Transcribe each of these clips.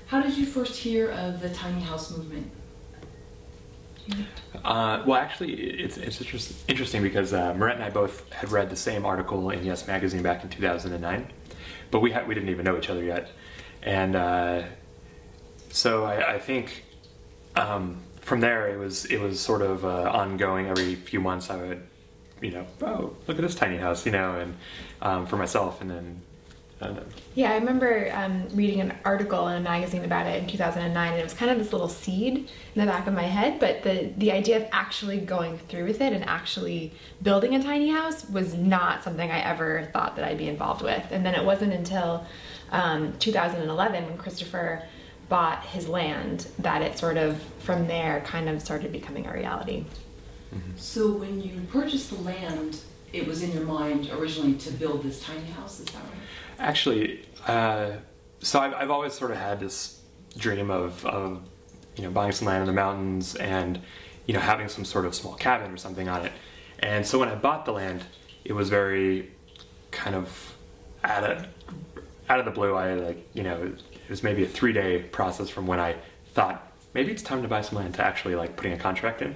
How did you first hear of the tiny house movement? Well, actually, it's interesting because Merete and I both had read the same article in Yes Magazine back in 2009, but we didn't even know each other yet, and so I think from there it was sort of ongoing. Every few months I would, oh, look at this tiny house, and for myself, and then. Yeah, I remember reading an article in a magazine about it in 2009, and it was kind of this little seed in the back of my head, but the idea of actually going through with it and actually building a tiny house was not something I ever thought that I'd be involved with. And then it wasn't until 2011 when Christopher bought his land that it sort of, from there, kind of started becoming a reality. Mm-hmm. So when you purchased the land, it was in your mind originally to build this tiny house, is that right? Actually, so I've always sort of had this dream of buying some land in the mountains and having some sort of small cabin or something on it. And so when I bought the land, it was very kind of out of the blue. It was maybe a 3-day process from when I thought maybe it's time to buy some land to actually putting a contract in,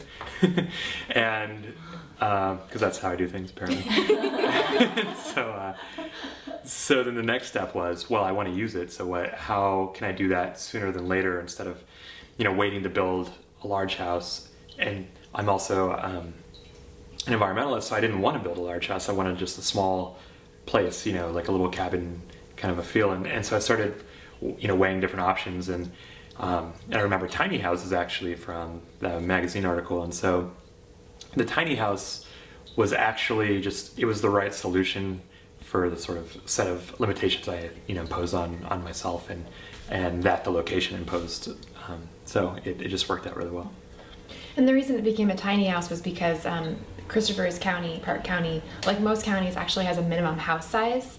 and because that's how I do things apparently. So then the next step was, well, I want to use it, so how can I do that sooner than later instead of, waiting to build a large house? And I'm also an environmentalist, so I didn't want to build a large house. I wanted just a small place, like a little cabin kind of a feel. And so I started, weighing different options. And I remember tiny houses actually from the magazine article. And so the tiny house was actually it was the right solution for the sort of set of limitations I imposed on myself and that the location imposed. So it just worked out really well. And the reason it became a tiny house was because Christopher's county, Park County, like most counties, actually has a minimum house size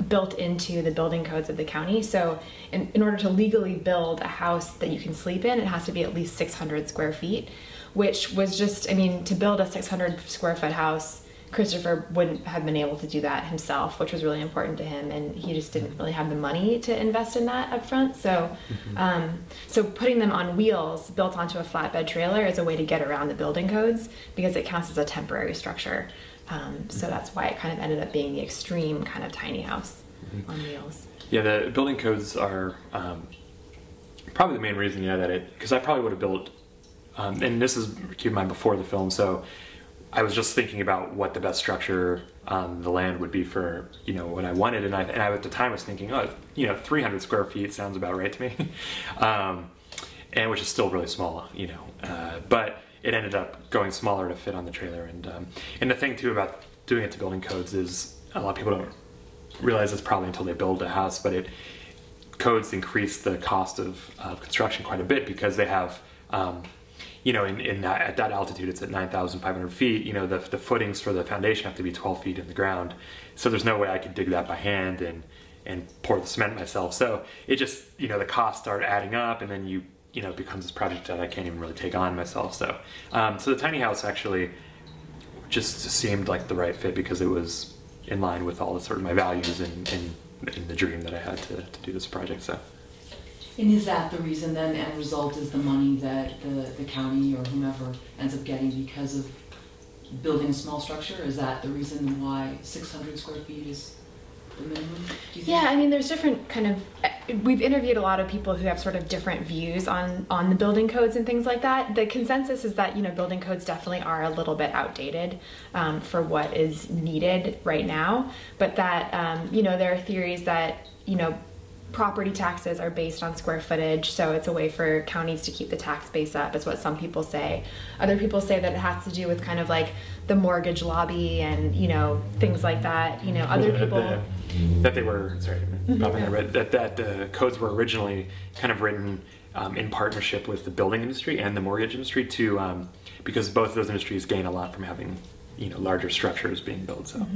built into the building codes of the county. So in order to legally build a house that you can sleep in, it has to be at least 600 square feet, which was just, to build a 600 square foot house, Christopher wouldn't have been able to do that himself, which was really important to him, and he just didn't really have the money to invest in that up front. So, so putting them on wheels built onto a flatbed trailer is a way to get around the building codes because it counts as a temporary structure. So that's why it kind of ended up being the extreme kind of tiny house on wheels. Yeah, the building codes are probably the main reason, because I probably would have built, and this is, keep in mind, before the film, so I was just thinking about what the best structure on the land would be for, what I wanted, and I at the time was thinking, 300 square feet sounds about right to me, and which is still really small, but it ended up going smaller to fit on the trailer, and the thing too about doing it to building codes is a lot of people don't realize this probably until they build a house, but codes increase the cost of construction quite a bit because they have. At that altitude, it's at 9,500 feet. The footings for the foundation have to be 12 feet in the ground. So there's no way I could dig that by hand and pour the cement myself. So it just, the costs start adding up, and then it becomes this project that I can't even really take on myself. So, so the tiny house actually just seemed like the right fit because it was in line with all the sort of my values and the dream that I had to do this project. So. And is that the reason then the end result is the money that the county or whomever ends up getting because of building a small structure? Is that the reason why 600 square feet is the minimum? Do you think? Yeah, there's different we've interviewed a lot of people who have sort of different views on the building codes and things like that. The consensus is that, building codes definitely are a little bit outdated for what is needed right now, but that, there are theories that, property taxes are based on square footage, so it's a way for counties to keep the tax base up, is what some people say. Other people say that it has to do with kind of like the mortgage lobby and, things like that. Other people... That they were, sorry, I read that the codes were originally kind of written in partnership with the building industry and the mortgage industry because both of those industries gain a lot from having larger structures being built. So,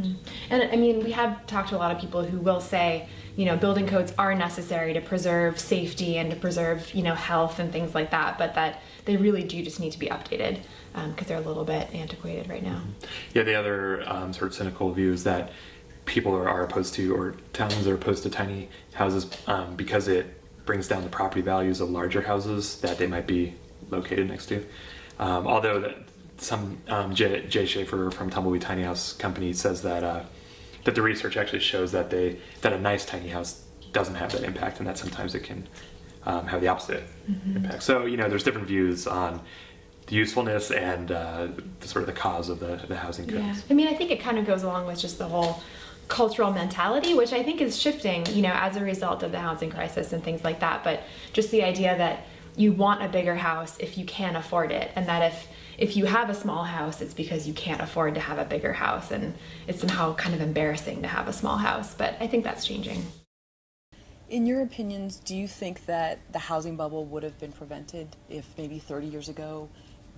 and we have talked to a lot of people who will say, building codes are necessary to preserve safety and to preserve, health and things like that, but that they really do just need to be updated because they're a little bit antiquated right now. Yeah, the other sort of cynical view is that people are opposed to, or towns are opposed to tiny houses because it brings down the property values of larger houses that they might be located next to. Although some Jay Schaefer from Tumbleweed Tiny House Company says that that the research actually shows that a nice tiny house doesn't have that impact, and that sometimes it can have the opposite impact. So there's different views on the usefulness and the sort of the cause of the housing codes. Yeah, I mean, I think it kind of goes along with just the whole cultural mentality, which I think is shifting, as a result of the housing crisis and things like that. But just the idea that you want a bigger house if you can afford it, and that if you have a small house, it's because you can't afford to have a bigger house, and it's somehow kind of embarrassing to have a small house. But I think that's changing. In your opinions, do you think that the housing bubble would have been prevented if maybe 30 years ago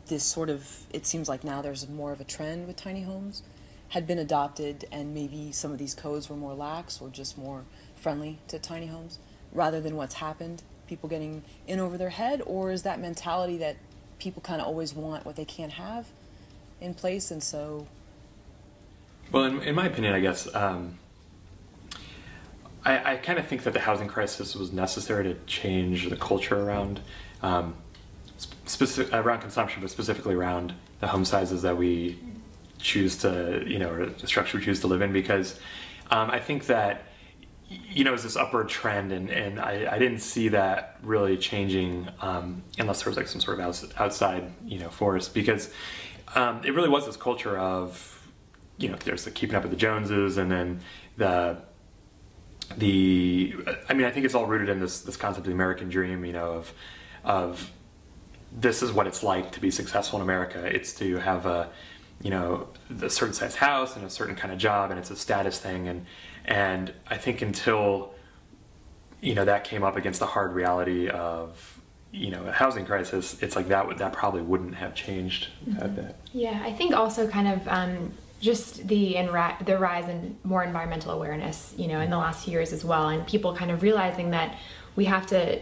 this sort of, it seems like now there's more of a trend with tiny homes, had been adopted, and maybe some of these codes were more lax or just more friendly to tiny homes rather than what's happened, people getting in over their head? Or is that mentality that people kind of always want what they can't have in place, and so? Well, in my opinion, I guess, I kind of think that the housing crisis was necessary to change the culture around around consumption, but specifically around the home sizes that we choose to, or the structure we choose to live in, because I think that, it's this upward trend, and I didn't see that really changing unless there was like some sort of outside, force, because it really was this culture of, there's the keeping up with the Joneses, and then I think it's all rooted in this concept of the American dream, of this is what it's like to be successful in America. It's to have a certain size house and a certain kind of job, and it's a status thing. And I think until, that came up against the hard reality of, a housing crisis, it's like that probably wouldn't have changed a bit. Yeah, I think also kind of just the rise in more environmental awareness, in the last few years as well, and people kind of realizing that we have to,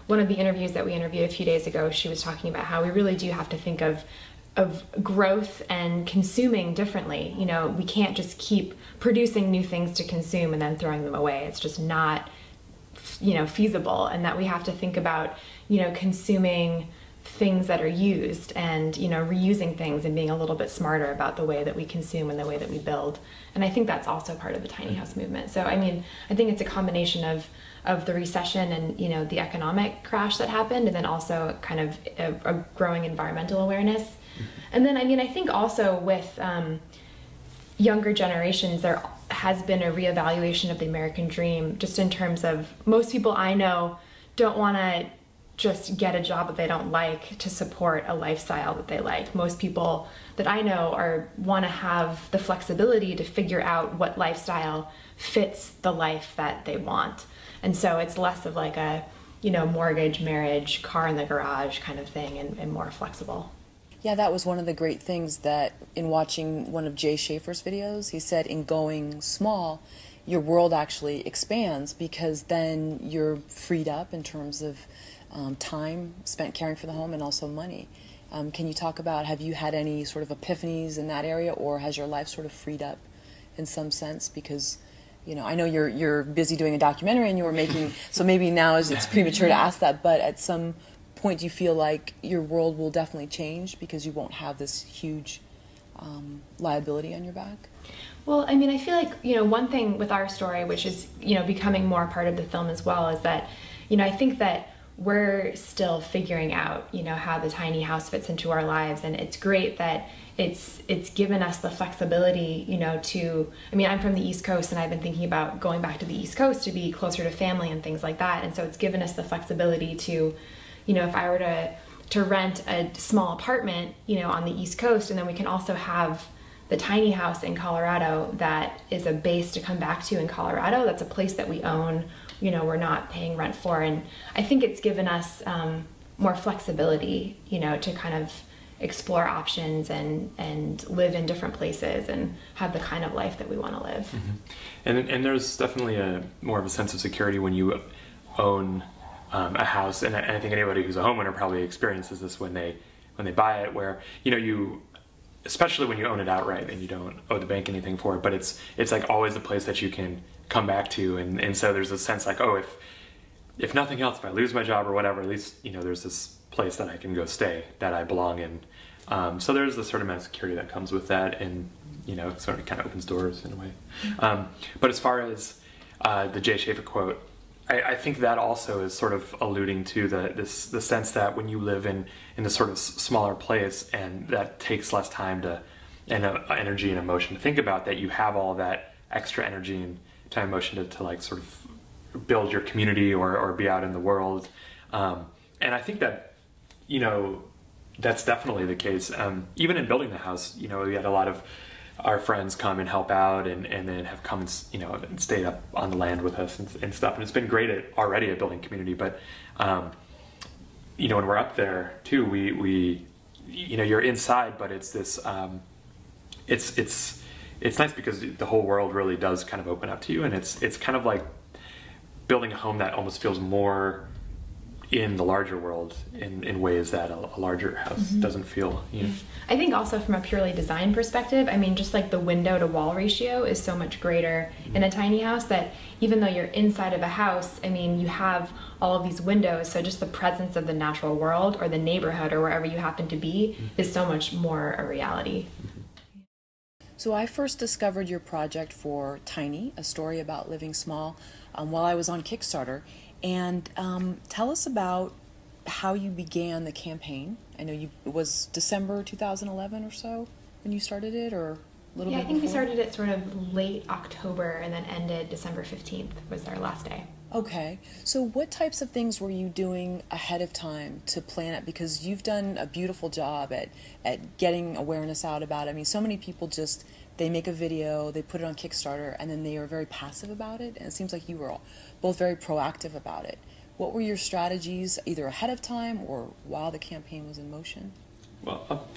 one of the interviews that we interviewed a few days ago, she was talking about how we really do have to think of growth and consuming differently. We can't just keep producing new things to consume and then throwing them away. It's just not, feasible, and that we have to think about, consuming things that are used and, reusing things and being a little bit smarter about the way that we consume and the way that we build. And I think that's also part of the tiny house movement. So, I think it's a combination of the recession and, the economic crash that happened, and then also kind of a growing environmental awareness. And then, I think also with younger generations, there has been a reevaluation of the American dream, just in terms of most people I know don't want to just get a job that they don't like to support a lifestyle that they like. Most people that I know want to have the flexibility to figure out what lifestyle fits the life that they want. And so it's less of like a, mortgage, marriage, car in the garage kind of thing, and more flexible. Yeah, that was one of the great things that in watching one of Jay Schaefer's videos, he said in going small, your world actually expands, because then you're freed up in terms of time spent caring for the home and also money. Can you talk about, have you had any sort of epiphanies in that area, or has your life sort of freed up in some sense? Because, I know you're busy doing a documentary and you were making, so maybe now it's premature to ask that, but at some point do you feel like your world will definitely change because you won't have this huge liability on your back? Well, I feel like, one thing with our story, which is, becoming more a part of the film as well, is that, I think that we're still figuring out, how the tiny house fits into our lives. And it's great that it's given us the flexibility, to, I'm from the East Coast, and I've been thinking about going back to the East Coast to be closer to family and things like that. And so it's given us the flexibility to, if I were to rent a small apartment, on the East Coast, and then we can also have the tiny house in Colorado that is a base to come back to in Colorado. That's a place that we own, we're not paying rent for. And I think it's given us more flexibility, to kind of explore options and live in different places and have the kind of life that we want to live. Mm-hmm. And there's definitely more of a sense of security when you own a house, and I think anybody who's a homeowner probably experiences this when they buy it, where you especially when you own it outright and you don't owe the bank anything for it, but it's like always a place that you can come back to, and so there's a sense like, oh, if nothing else, if I lose my job or whatever, at least, you know, there's this place that I can go stay, that I belong in. So there's a certain amount of security that comes with that, and, you know, sort of kind of opens doors in a way. But as far as the Jay Schaefer quote, I think that also is sort of alluding to the sense that when you live in this sort of smaller place, and that takes less time to, and energy and emotion to think about, that you have all that extra energy and time and emotion to like sort of build your community or be out in the world. And I think that, you know, that's definitely the case. Even in building the house, you know, we had a lot of our friends come and help out, and then have come and, you know, and stayed up on the land with us and stuff. And it's been great already at building community. But, you know, when we're up there too, we you know, you're inside, but it's this, it's nice because the whole world really does kind of open up to you. And it's kind of like building a home that almost feels more in the larger world in ways that a larger house doesn't feel, you know. I think also from a purely design perspective, I mean, just like the window to wall ratio is so much greater in a tiny house, that even though you're inside of a house, I mean, you have all of these windows, so just the presence of the natural world or the neighborhood or wherever you happen to be is so much more a reality. So I first discovered your project for Tiny, a story about living small, while I was on Kickstarter. And tell us about how you began the campaign. I know it was December 2011 or so when you started it, or a little bit I think before? we started it sort of late October and then ended December 15th was our last day. Okay, so what types of things were you doing ahead of time to plan it? Because you've done a beautiful job at getting awareness out about it. I mean, so many people just, they make a video, they put it on Kickstarter, and then they are very passive about it. And it seems like you were both very proactive about it. What were your strategies, either ahead of time or while the campaign was in motion? Well,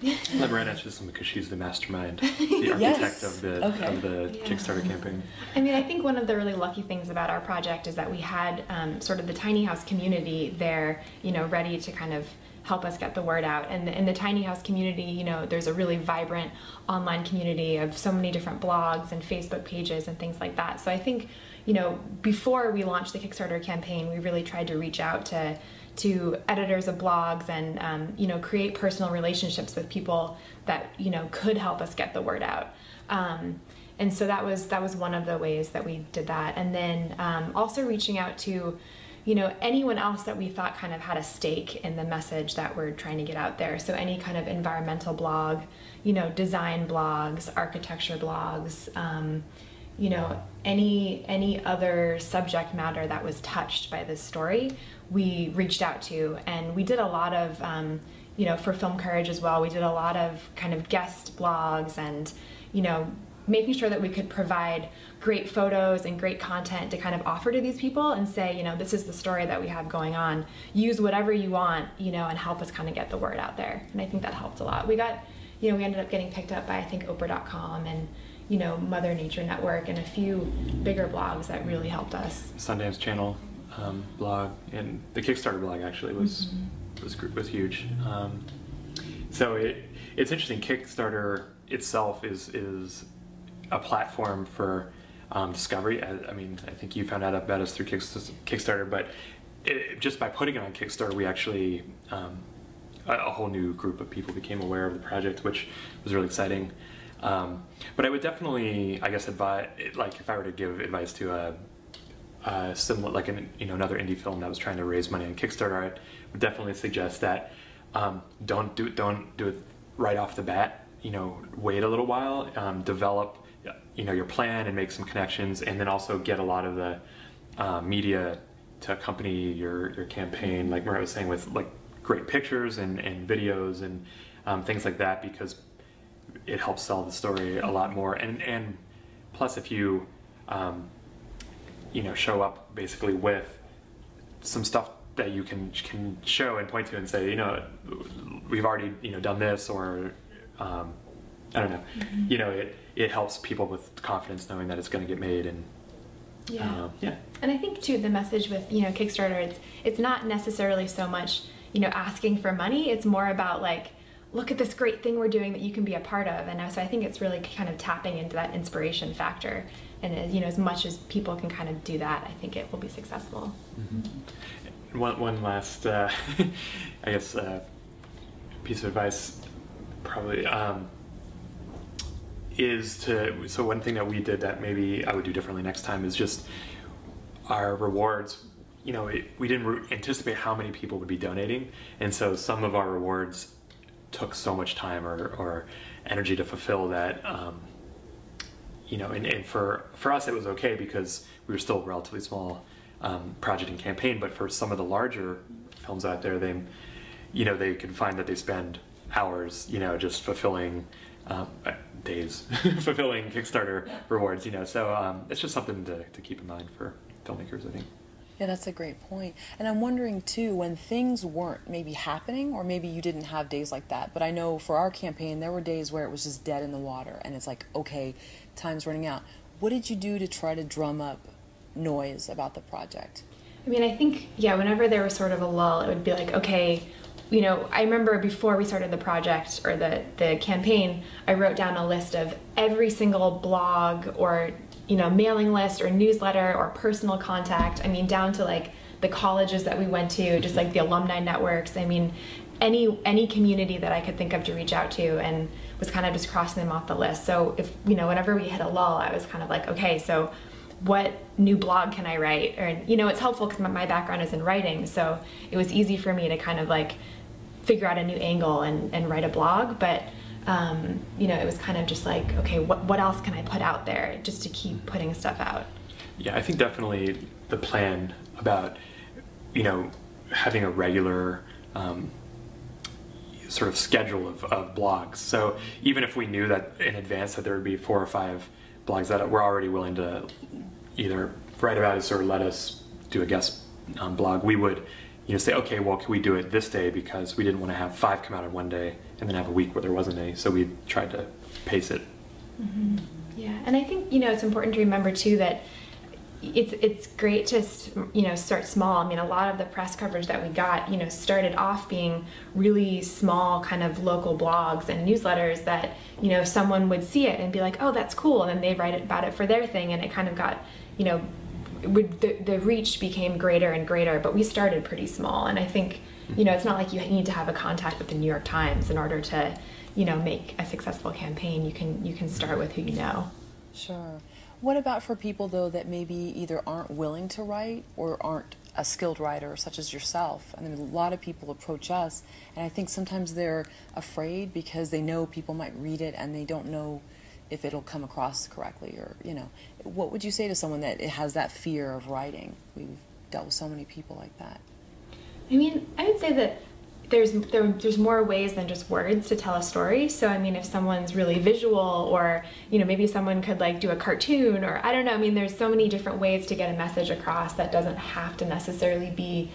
let Merete answer this one because she's the mastermind, the architect of the Kickstarter campaign. I mean, I think one of the really lucky things about our project is that we had sort of the tiny house community there, you know, ready to kind of help us get the word out. And in the tiny house community, you know, there's a really vibrant online community of so many different blogs and Facebook pages and things like that. So I think, you know, before we launched the Kickstarter campaign, we really tried to reach out to editors of blogs and, you know, create personal relationships with people that, you know, could help us get the word out. And so that was one of the ways that we did that. And then also reaching out to, you know, anyone else that we thought kind of had a stake in the message that we're trying to get out there. So any kind of environmental blog, you know, design blogs, architecture blogs, you know, any other subject matter that was touched by this story, we reached out to. And we did a lot of, you know, for Film Courage as well, we did a lot of kind of guest blogs and, you know, making sure that we could provide great photos and great content to kind of offer to these people and say, you know, this is the story that we have going on. Use whatever you want, you know, and help us kind of get the word out there. And I think that helped a lot. We got, you know, we ended up getting picked up by, I think, Oprah.com and, you know, Mother Nature Network and a few bigger blogs that really helped us. Sundance Channel blog, and the Kickstarter blog actually was huge. So it's interesting. Kickstarter itself is a platform for discovery. I mean, I think you found out about us through Kickstarter, but just by putting it on Kickstarter, we actually a whole new group of people became aware of the project, which was really exciting. But I would definitely, I guess, advise, like if I were to give advice to a similar, like another indie film that was trying to raise money on Kickstarter, I would definitely suggest that don't do it right off the bat. You know, wait a little while, develop, you know, your plan and make some connections, and then also get a lot of the media to accompany your campaign, like Merete was saying, with like great pictures and videos and things like that, because it helps sell the story a lot more. And plus, if you you know, show up basically with some stuff that you can show and point to and say, you know, we've already, you know, done this, or I don't know, you know, it helps people with confidence knowing that it's going to get made. And and I think too, the message with, you know, Kickstarter, it's not necessarily so much, you know, asking for money. It's more about like look at this great thing we're doing that you can be a part of. And so I think it's really kind of tapping into that inspiration factor. And, you know, as much as people can kind of do that, I think it will be successful. Mm-hmm. One last, I guess, piece of advice, probably, is to, so one thing that we did that maybe I would do differently next time is just our rewards. You know, we didn't anticipate how many people would be donating, and so some of our rewards took so much time or energy to fulfill that, you know, and for us it was okay because we were still a relatively small project and campaign, but for some of the larger films out there, they, you know, they can find that they spend hours, you know, just fulfilling days, fulfilling Kickstarter rewards, you know, so it's just something to keep in mind for filmmakers, I think. Yeah, that's a great point. And I'm wondering too, when things weren't maybe happening, or maybe you didn't have days like that, but I know for our campaign there were days where it was just dead in the water and it's like, okay, time's running out. What did you do to try to drum up noise about the project? I mean, I think, yeah, whenever there was sort of a lull, it would be like, okay, you know, I remember before we started the project or the campaign, I wrote down a list of every single blog or, you know, mailing list or newsletter or personal contact. I mean, down to like the colleges that we went to, just like the alumni networks. I mean, any community that I could think of to reach out to, and was kind of just crossing them off the list. So if, you know, whenever we hit a lull, I was kind of like, okay, so what new blog can I write? Or, you know, it's helpful because my background is in writing, so it was easy for me to kind of like figure out a new angle and write a blog. But you know, it was kind of just like, okay, what else can I put out there just to keep putting stuff out? Yeah, I think definitely the plan about, you know, having a regular sort of schedule of blogs. So even if we knew that in advance that there would be 4 or 5 blogs that we're already willing to either write about us or let us do a guest blog, we would, you know, say, okay, well, can we do it this day, because we didn't want to have 5 come out in one day and then have a week where there wasn't any, so we tried to pace it. Mm-hmm. Yeah, and I think, you know, it's important to remember too that it's great to, you know, start small. I mean, a lot of the press coverage that we got, you know, started off being really small kind of local blogs and newsletters that, you know, someone would see it and be like, oh, that's cool, and then they write about it for their thing, and it kind of got, you know, the reach became greater and greater, but we started pretty small. And I think, you know, it's not like you need to have a contact with the New York Times in order to, you know, make a successful campaign. You can start with who you know. Sure. What about for people though that maybe either aren't willing to write or aren't a skilled writer, such as yourself? I mean, a lot of people approach us, and I think sometimes they're afraid because they know people might read it and they don't know if it'll come across correctly, or, you know, what would you say to someone that has that fear of writing? We've dealt with so many people like that. I mean, I would say that there's more ways than just words to tell a story. So I mean, if someone's really visual, or, you know, maybe someone could like do a cartoon, or I don't know, I mean, there's so many different ways to get a message across that doesn't have to necessarily be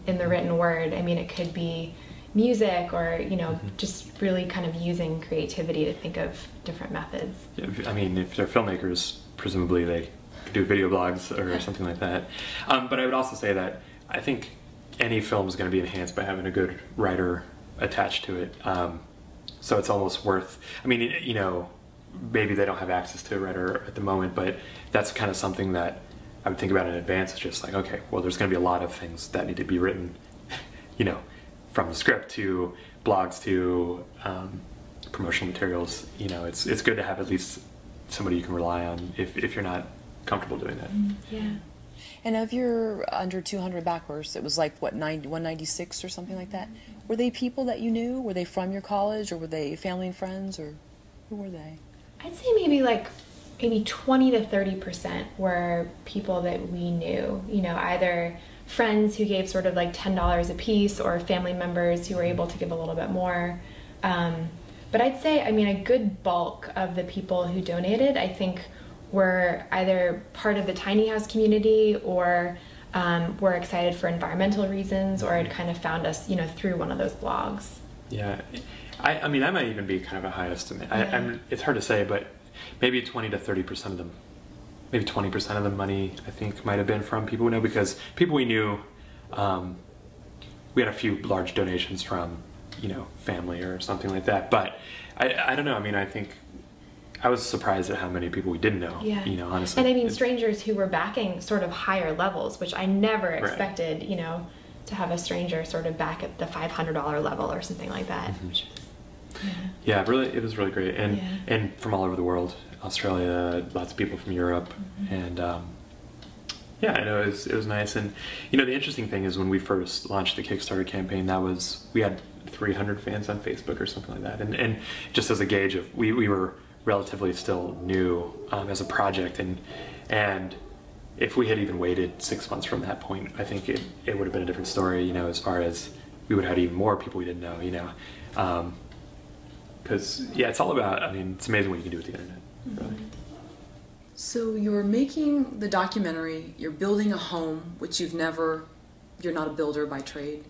in the written word. I mean, it could be music, or, you know, just really kind of using creativity to think of different methods. Yeah, I mean, if they're filmmakers, presumably they could do video blogs or something like that. But I would also say that I think any film is going to be enhanced by having a good writer attached to it. So it's almost worth, I mean, you know, maybe they don't have access to a writer at the moment, but that's kind of something that I would think about in advance. It's just like, okay, well, there's going to be a lot of things that need to be written, you know, from the script to blogs to promotional materials. You know, it's good to have at least somebody you can rely on if you're not comfortable doing that. Yeah. And of your under 200 backers, it was like, what, 196 or something like that? Were they people that you knew? Were they from your college, or were they family and friends, or who were they? I'd say maybe 20 to 30% were people that we knew, you know, either friends who gave sort of like $10 a piece, or family members who were able to give a little bit more. But I'd say, I mean, a good bulk of the people who donated, I think, were either part of the tiny house community, or were excited for environmental reasons, or had kind of found us, you know, through one of those blogs. Yeah, I mean, I might even be kind of a high estimate. Yeah. It's hard to say, but maybe 20 to 30% of them, maybe 20% of the money, I think, might have been from people we know, because people we knew, we had a few large donations from you know, family or something like that. But I don't know. I mean, I think I was surprised at how many people we didn't know. Yeah. You know, honestly. And I mean, strangers who were backing sort of higher levels, which I never expected, you know, to have a stranger sort of back at the $500 level or something like that. Which was, yeah, really, it was really great, and and from all over the world, Australia, lots of people from Europe, and yeah, I know it was nice. And you know, the interesting thing is when we first launched the Kickstarter campaign, we had 300 fans on Facebook or something like that, and just as a gauge of we were relatively still new as a project, and if we had even waited 6 months from that point, I think it would have been a different story, you know, as far as we would have had even more people we didn't know, you know, because yeah, it's all about, I mean, it's amazing what you can do with the internet, really. So you're making the documentary, you're building a home, which you're not a builder by trade.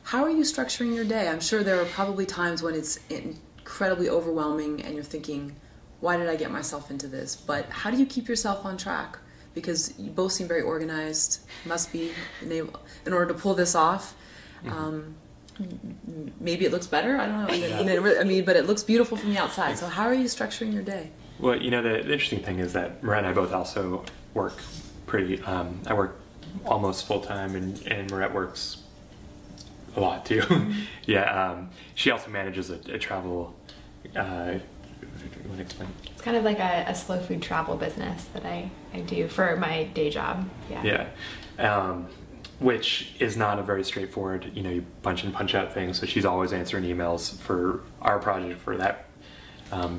How are you structuring your day? I'm sure there are probably times when it's incredibly overwhelming and you're thinking, why did I get myself into this? But how do you keep yourself on track? Because you both seem very organized, must be, in order to pull this off. Maybe it looks better, I don't know. I mean, but it looks beautiful from the outside. So how are you structuring your day? Well, you know, the interesting thing is that Merete and I both also work pretty, I work almost full-time, and Merete works a lot too. She also manages a travel, you want to explain? it's kind of like a slow food travel business that I do for my day job. Which is not a very straightforward, you know, you punch in, punch out thing. So she's always answering emails for our project, for that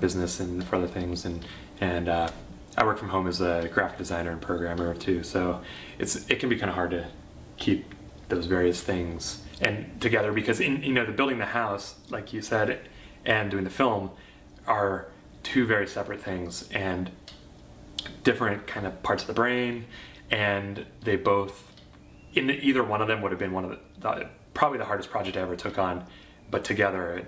business, and for other things. And I work from home as a graphic designer and programmer too. So it can be kind of hard to keep those various things and together, because you know, the building the house, like you said, and doing the film are two very separate things and different kind of parts of the brain, and they both, either one of them would have been one of probably the hardest project I ever took on, but together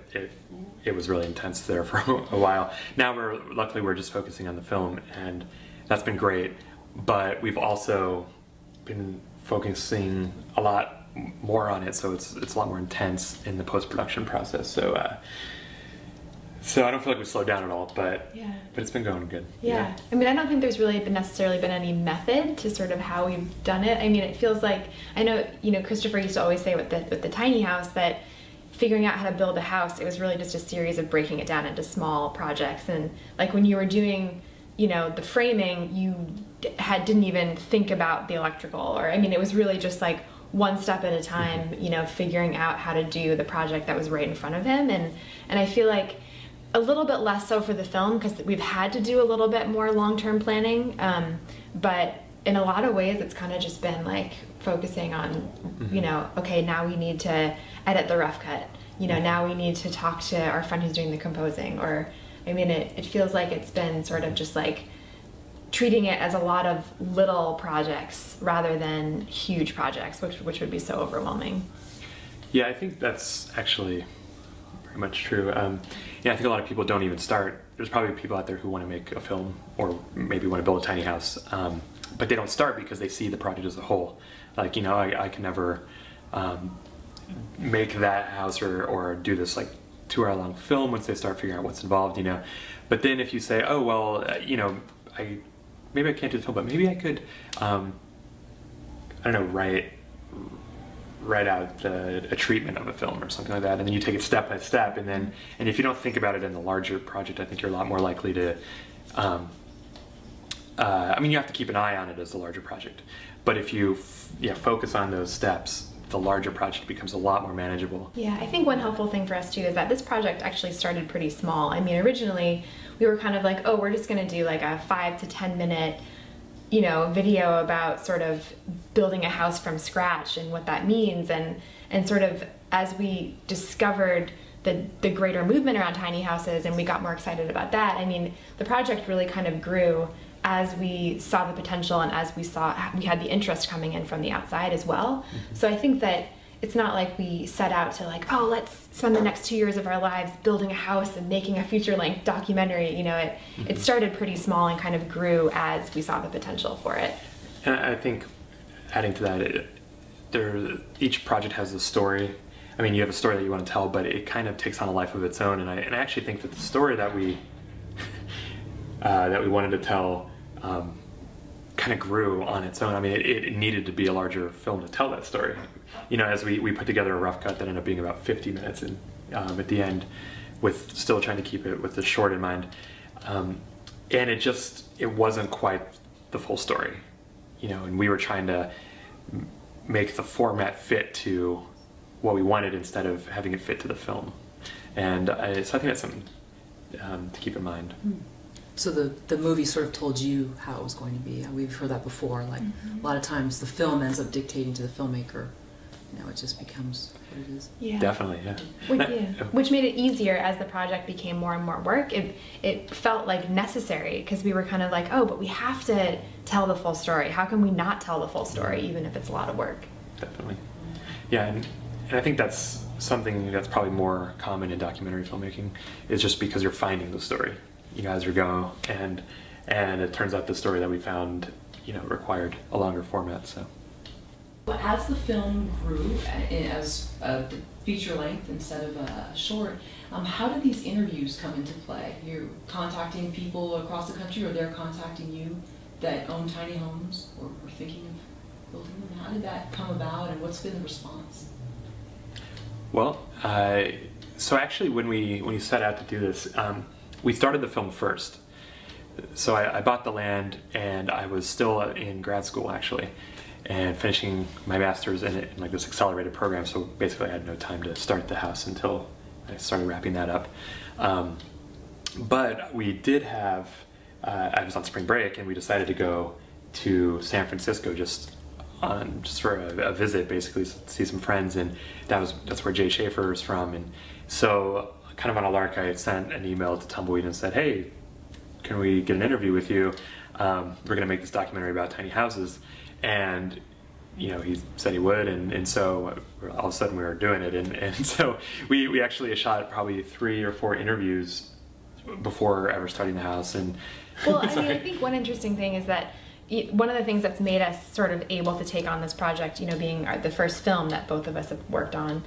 it was really intense there for a while. Now luckily we're just focusing on the film, and that's been great, but we've also been focusing a lot more on it, so it's a lot more intense in the post-production process. So I don't feel like we slowed down at all, but it's been going good. Yeah. I mean, I don't think there's really necessarily been any method to sort of how we've done it. I mean, it feels like, I know, you know, Christopher used to always say with the tiny house that figuring out how to build a house, it was really just a series of breaking it down into small projects. And like when you were doing, you know, the framing, you didn't even think about the electrical, or, I mean, it was really just like one step at a time, you know, figuring out how to do the project that was right in front of him. And I feel like a little bit less so for the film, because we've had to do a little bit more long-term planning, but in a lot of ways it's kind of just been like focusing on, you know, okay, now we need to edit the rough cut, you know, now we need to talk to our friend who's doing the composing, or, I mean, it feels like it's been sort of just like treating it as a lot of little projects rather than huge projects, which would be so overwhelming. Yeah, I think that's actually very much true. Yeah, I think a lot of people don't even start. There's probably people out there who want to make a film or maybe want to build a tiny house, but they don't start because they see the project as a whole. Like, you know, I can never make that house or do this like 2-hour-long film once they start figuring out what's involved, you know. But then if you say, oh, well, you know, maybe I can't do the film, but maybe I could, I don't know, write out a treatment of a film or something like that, and then you take it step by step, and if you don't think about it in the larger project, I think you're a lot more likely to, I mean, you have to keep an eye on it as a larger project, but if you focus on those steps, the larger project becomes a lot more manageable. Yeah, I think one helpful thing for us too is that this project actually started pretty small. I mean, originally we were kind of like, oh, we're just going to do like a 5 to 10 minute, you know, video about sort of building a house from scratch and what that means, and sort of as we discovered the greater movement around tiny houses and we got more excited about that, I mean, the project really kind of grew as we saw the potential and as we had the interest coming in from the outside as well. So I think that it's not like we set out to like, oh, let's spend the next 2 years of our lives building a house and making a feature-length documentary. You know, it started pretty small and kind of grew as we saw the potential for it. And I think adding to that, each project has a story, I mean, you have a story that you want to tell, but it kind of takes on a life of its own. And I actually think that the story that we wanted to tell kind of grew on its own. I mean, it needed to be a larger film to tell that story. You know, as we put together a rough cut that ended up being about 50 minutes in, at the end, with still trying to keep it with the short in mind. And it wasn't quite the full story, you know, and we were trying to make the format fit to what we wanted instead of having it fit to the film. And so I think that's something to keep in mind. So the movie sort of told you how it was going to be. We've heard that before. Like a lot of times, the film ends up dictating to the filmmaker. You know, it just becomes what it is. Yeah. Definitely, yeah. Which made it easier as the project became more and more work. It felt like necessary because we were kind of like, oh, but we have to tell the full story. How can we not tell the full story, even if it's a lot of work? Definitely. Yeah, and I think that's something that's probably more common in documentary filmmaking, is just because you're finding the story, you know, as you go, and it turns out the story that we found, you know, required a longer format. So. But as the film grew as a feature length instead of a short, how did these interviews come into play? You're contacting people across the country, or they're contacting you that own tiny homes or are thinking of building them? How did that come about, and what's been the response? Well, so actually when we set out to do this, we started the film first. So I bought the land, and I was still in grad school actually, and finishing my master's in like this accelerated program. So basically I had no time to start the house until I started wrapping that up. But we did have, I was on spring break, and we decided to go to San Francisco just for a visit, basically, see some friends, and that's where Jay Schaefer is from. And so kind of on a lark, I had sent an email to Tumbleweed and said, hey, can we get an interview with you? We're gonna make this documentary about tiny houses. And you know, he said he would, and so all of a sudden we were doing it, and so we actually shot probably 3 or 4 interviews before ever starting the house. And well, I mean, I think one interesting thing is that one of the things that's made us sort of able to take on this project, you know, being the first film that both of us have worked on,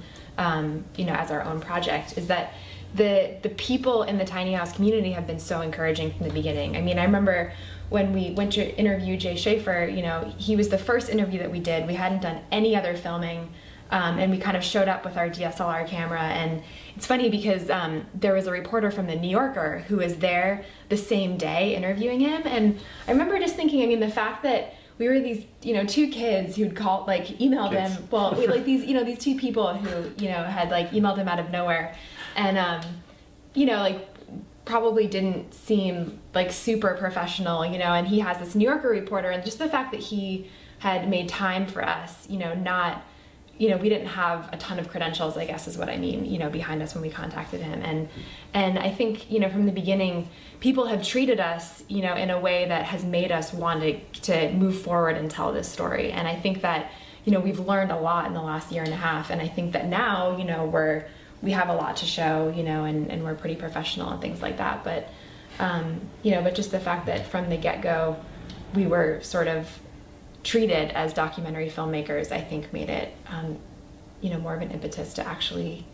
you know, as our own project, is that the people in the tiny house community have been so encouraging from the beginning. I mean, I remember when we went to interview Jay Schaefer, you know, he was the first interview that we did. We hadn't done any other filming, and we kind of showed up with our DSLR camera. And it's funny because there was a reporter from the New Yorker who was there the same day interviewing him. And I remember just thinking, I mean, the fact that we were these, you know, 2 kids who'd called, like, emailed him. Well, we, like these, you know, these 2 people who, you know, had like emailed him out of nowhere, and you know, like, probably didn't seem like super professional, you know, and he has this New Yorker reporter, and just the fact that he had made time for us, you know, not, you know, we didn't have a ton of credentials, I guess is what I mean, you know, behind us when we contacted him. And I think, you know, from the beginning, people have treated us, you know, in a way that has made us want to move forward and tell this story. And I think that, you know, we've learned a lot in the last year and a half, and I think that now, you know, we have a lot to show, you know, and we're pretty professional and things like that. But, you know, but just the fact that from the get-go, we were sort of treated as documentary filmmakers, I think made it, you know, more of an impetus to actually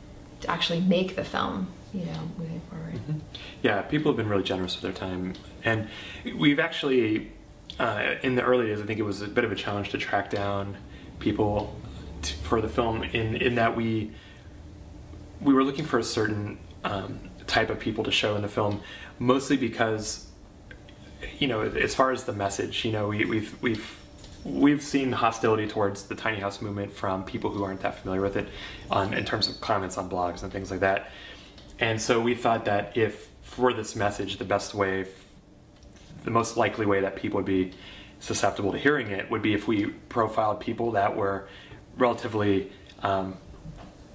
make the film, you know, moving forward. Mm-hmm. Yeah, people have been really generous with their time. And we've actually, in the early days, I think it was a bit of a challenge to track down people for the film, in that we were looking for a certain type of people to show in the film, mostly because, you know, as far as the message, you know, we've seen hostility towards the tiny house movement from people who aren't that familiar with it, in terms of comments on blogs and things like that. And so we thought that if for this message, the best way, the most likely way that people would be susceptible to hearing it would be if we profiled people that were relatively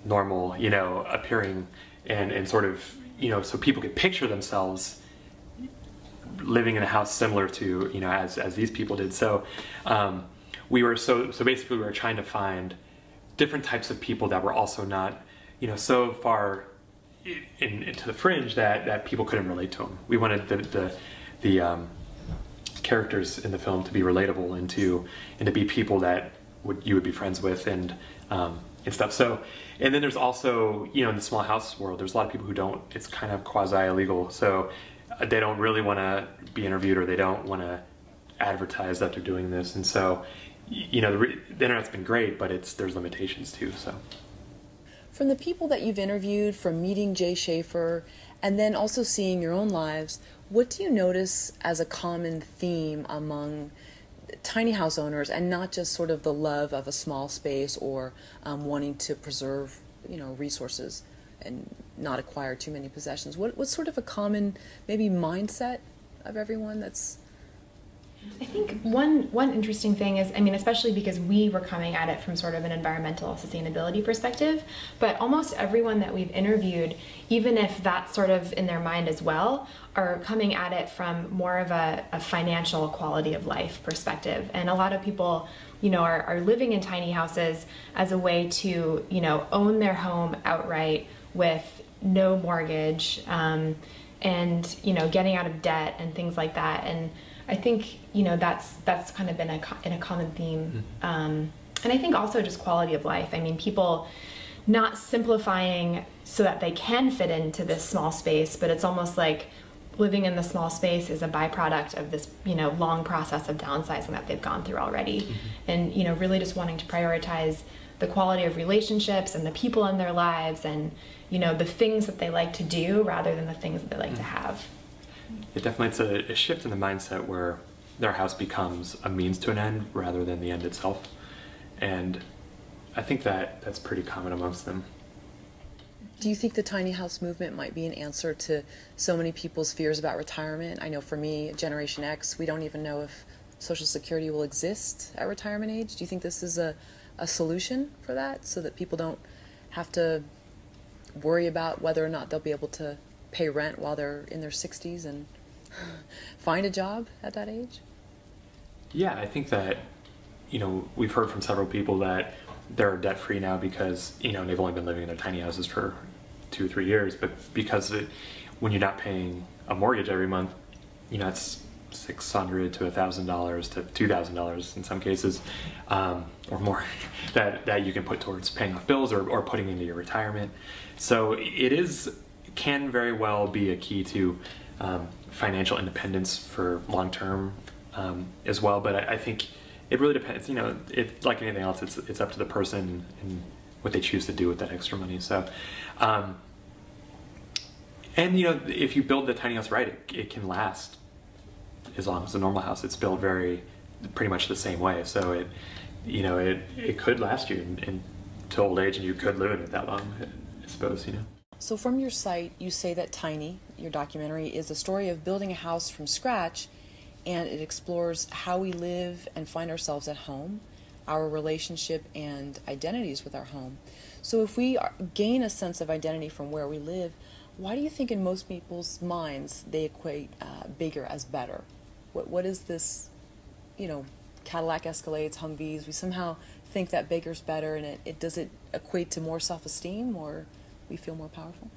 normal, you know, appearing, and sort of, you know, so people could picture themselves living in a house similar to, you know, as these people did. So we were so basically we were trying to find different types of people that were also not, you know, so far into the fringe that people couldn't relate to them. We wanted the characters in the film to be relatable and to be people that you would be friends with, and and stuff. So, and then there's also, you know, in the small house world, there's a lot of people who don't, it's kind of quasi illegal. So they don't really want to be interviewed, or they don't want to advertise that they're doing this. And so, you know, the internet's been great, but there's limitations too, so. From the people that you've interviewed, from meeting Jay Schaefer, and then also seeing your own lives, what do you notice as a common theme among tiny house owners, and not just sort of the love of a small space or wanting to preserve, you know, resources and not acquire too many possessions? What's sort of a common maybe mindset of everyone that's... I think one interesting thing is, I mean, especially because we were coming at it from sort of an environmental sustainability perspective, but almost everyone that we've interviewed, even if that's sort of in their mind as well, are coming at it from more of a financial quality of life perspective. And a lot of people, you know, are living in tiny houses as a way to, you know, own their home outright with no mortgage, and, you know, getting out of debt and things like that. And I think, you know, that's kind of been a common theme. And I think also just quality of life. I mean, people not simplifying so that they can fit into this small space, but it's almost like living in the small space is a byproduct of this, you know, long process of downsizing that they've gone through already. And, you know, really just wanting to prioritize the quality of relationships and the people in their lives, and, you know, the things that they like to do rather than the things that they like to have. It definitely, it's a shift in the mindset where their house becomes a means to an end rather than the end itself. And I think that's pretty common amongst them. Do you think the tiny house movement might be an answer to so many people's fears about retirement? I know for me, Generation X, we don't even know if Social Security will exist at retirement age. Do you think this is a solution for that, so that people don't have to worry about whether or not they'll be able to pay rent while they're in their 60s and find a job at that age? Yeah, I think that, you know, we've heard from several people that they're debt-free now because, you know, they've only been living in their tiny houses for 2 or 3 years, but because when you're not paying a mortgage every month, you know, it's $600 to $1,000 to $2,000 in some cases, or more, that you can put towards paying off bills or putting into your retirement. So it can very well be a key to financial independence for long-term as well. But I think it really depends. You know, like anything else, it's up to the person and what they choose to do with that extra money. So, and you know, if you build the tiny house right, it can last as long as a normal house. It's built pretty much the same way. So it could last you to old age, and you could live in it that long, I suppose. You know. So from your site, you say that Tiny, your documentary, is a story of building a house from scratch, and it explores how we live and find ourselves at home, our relationship and identities with our home. So if we gain a sense of identity from where we live, why do you think in most people's minds they equate bigger as better? What is this, you know, Cadillac Escalades, Humvees, we somehow think that bigger's better, and does it equate to more self-esteem, or we feel more powerful?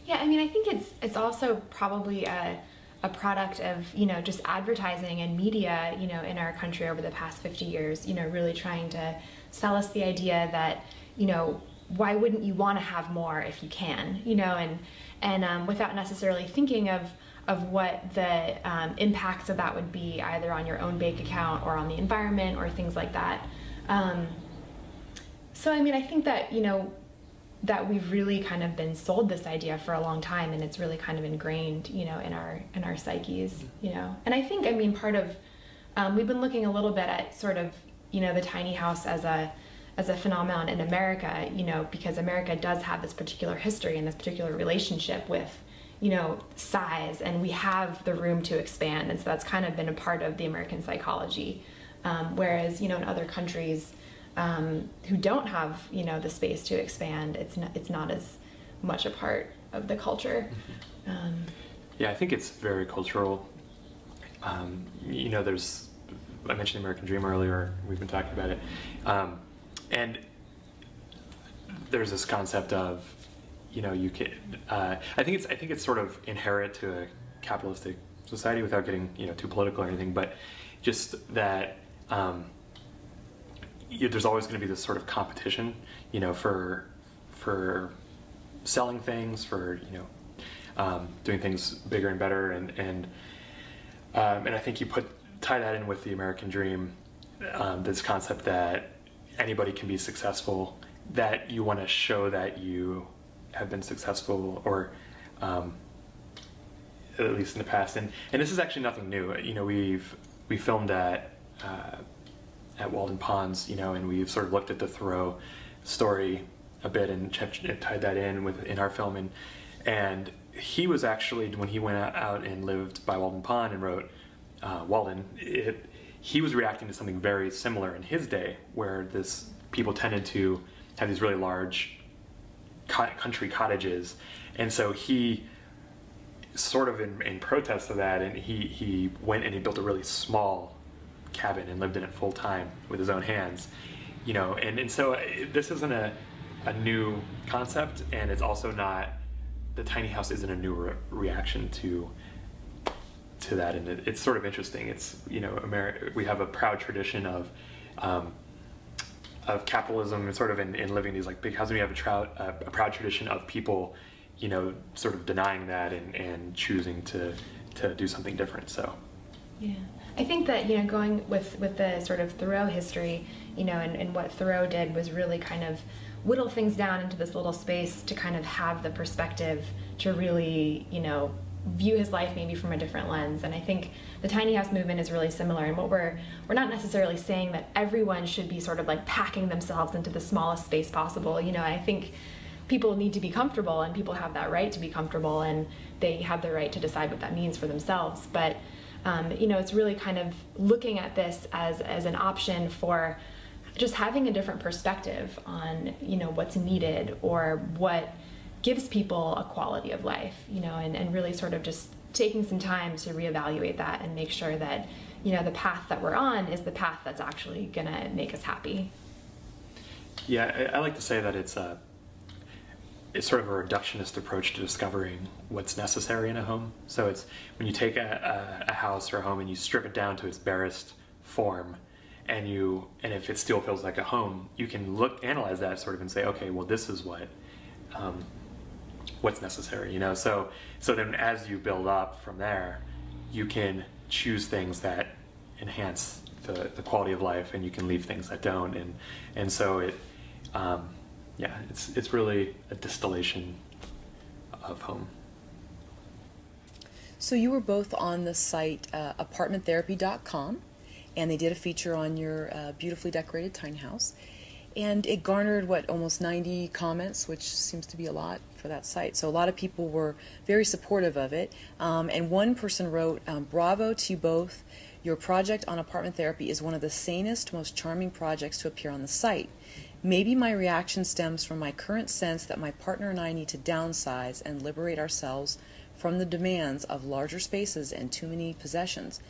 Yeah, I mean, I think it's also probably a product of, you know, just advertising and media, you know, in our country over the past 50 years, you know, really trying to sell us the idea that, you know, why wouldn't you want to have more if you can, you know, and without necessarily thinking of what the impacts of that would be either on your own bank account or on the environment or things like that. So, I mean, I think that, you know, that we've really kind of been sold this idea for a long time, and it's really kind of ingrained, you know, in our psyches, you know. And I think, I mean, part of we've been looking a little bit at sort of, you know, the tiny house as a phenomenon in America, you know, because America does have this particular history and this particular relationship with, you know, size, and we have the room to expand, and so that's kind of been a part of the American psychology, whereas, you know, in other countries who don't have, you know, the space to expand, it's not as much a part of the culture. Yeah, I think it's very cultural. You know, I mentioned the American Dream earlier. We've been talking about it, and there's this concept of, you know, you can. I think it's sort of inherent to a capitalistic society, without getting, you know, too political or anything, but just that. there's always going to be this sort of competition, for selling things, for doing things bigger and better, and I think you tie that in with the American dream, this concept that anybody can be successful, that you want to show that you have been successful, or at least in the past, and this is actually nothing new. We filmed at Walden Ponds, and we've sort of looked at the Thoreau story a bit and tied that in our film, and he was actually, when he went out and lived by Walden Pond and wrote Walden, he was reacting to something very similar in his day, where people tended to have these really large country cottages, and so he sort of in protest of that, and he went and he built a really small cabin and lived in it full time with his own hands, and so this isn't a new concept, and it's also not, the tiny house isn't a new reaction to that, and it's sort of interesting. It's, we have a proud tradition of capitalism, and sort of in living these like big houses. We have a proud tradition of people, sort of denying that and choosing to do something different. So yeah, I think that going with the sort of Thoreau history, and what Thoreau did was really kind of whittle things down into this little space to kind of have the perspective to really view his life maybe from a different lens. And I think the tiny house movement is really similar, and what we're not necessarily saying that everyone should be sort of like packing themselves into the smallest space possible. I think people need to be comfortable, and people have that right to be comfortable, and they have the right to decide what that means for themselves. But it's really kind of looking at this as an option for just having a different perspective on what's needed, or what gives people a quality of life, and really sort of just taking some time to reevaluate that and make sure that the path that we're on is the path that's actually gonna make us happy. Yeah, I like to say that it's sort of a reductionist approach to discovering what's necessary in a home. So it's when you take a house or a home and you strip it down to its barest form, and if it still feels like a home, you can analyze that sort of and say, okay, well, this is what's necessary, So then as you build up from there, you can choose things that enhance the quality of life, and you can leave things that don't, and so it's really a distillation of home. So you were both on the site apartmenttherapy.com, and they did a feature on your beautifully decorated tiny house, and it garnered almost 90 comments, which seems to be a lot for that site. So a lot of people were very supportive of it, and one person wrote, "Bravo to you both. Your project on apartment therapy is one of the sanest, most charming projects to appear on the site. Maybe my reaction stems from my current sense that my partner and I need to downsize and liberate ourselves from the demands of larger spaces and too many possessions."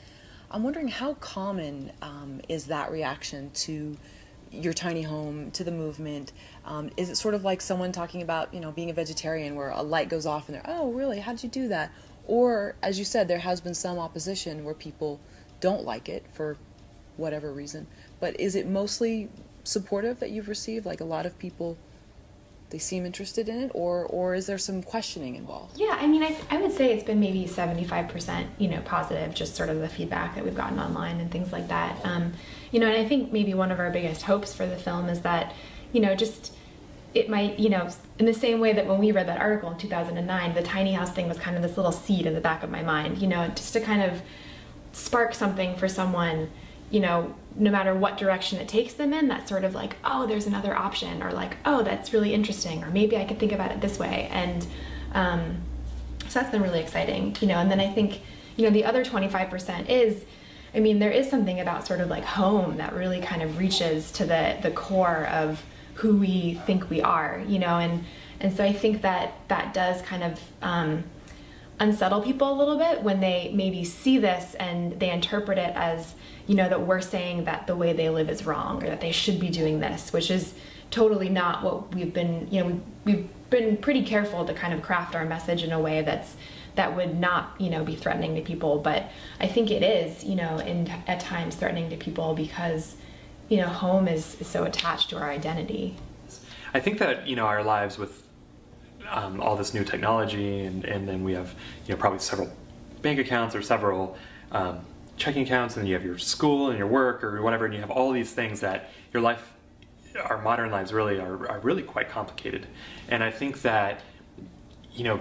I'm wondering, how common is that reaction to your tiny home, to the movement? Is it sort of like someone talking about, being a vegetarian, where a light goes off and they're, oh, really? How'd you do that? Or, as you said, there has been some opposition where people don't like it for whatever reason. But is it mostly supportive that you've received? Like, a lot of people, they seem interested in it, or is there some questioning involved? Yeah, I mean, I would say it's been maybe 75%, positive, just sort of the feedback that we've gotten online and things like that. And I think maybe one of our biggest hopes for the film is that, it might, in the same way that when we read that article in 2009, the tiny house thing was kind of this little seed in the back of my mind, just to kind of spark something for someone, no matter what direction it takes them in, that's sort of like, oh, there's another option, or like, oh, that's really interesting, or maybe I could think about it this way. And so that's been really exciting, and then I think, the other 25% is, there is something about sort of like home that really kind of reaches to the core of who we think we are, and so I think that does kind of unsettle people a little bit when they maybe see this and they interpret it as, that we're saying that the way they live is wrong, or that they should be doing this, which is totally not what we've been, we've been pretty careful to kind of craft our message in a way that would not, be threatening to people. But I think it is, at times threatening to people, because home is so attached to our identity. I think that, our lives with all this new technology, and then we have, probably several bank accounts or several checking accounts, and then you have your school and your work or whatever, and you have all these things that your life, our modern lives really are really quite complicated. And I think that,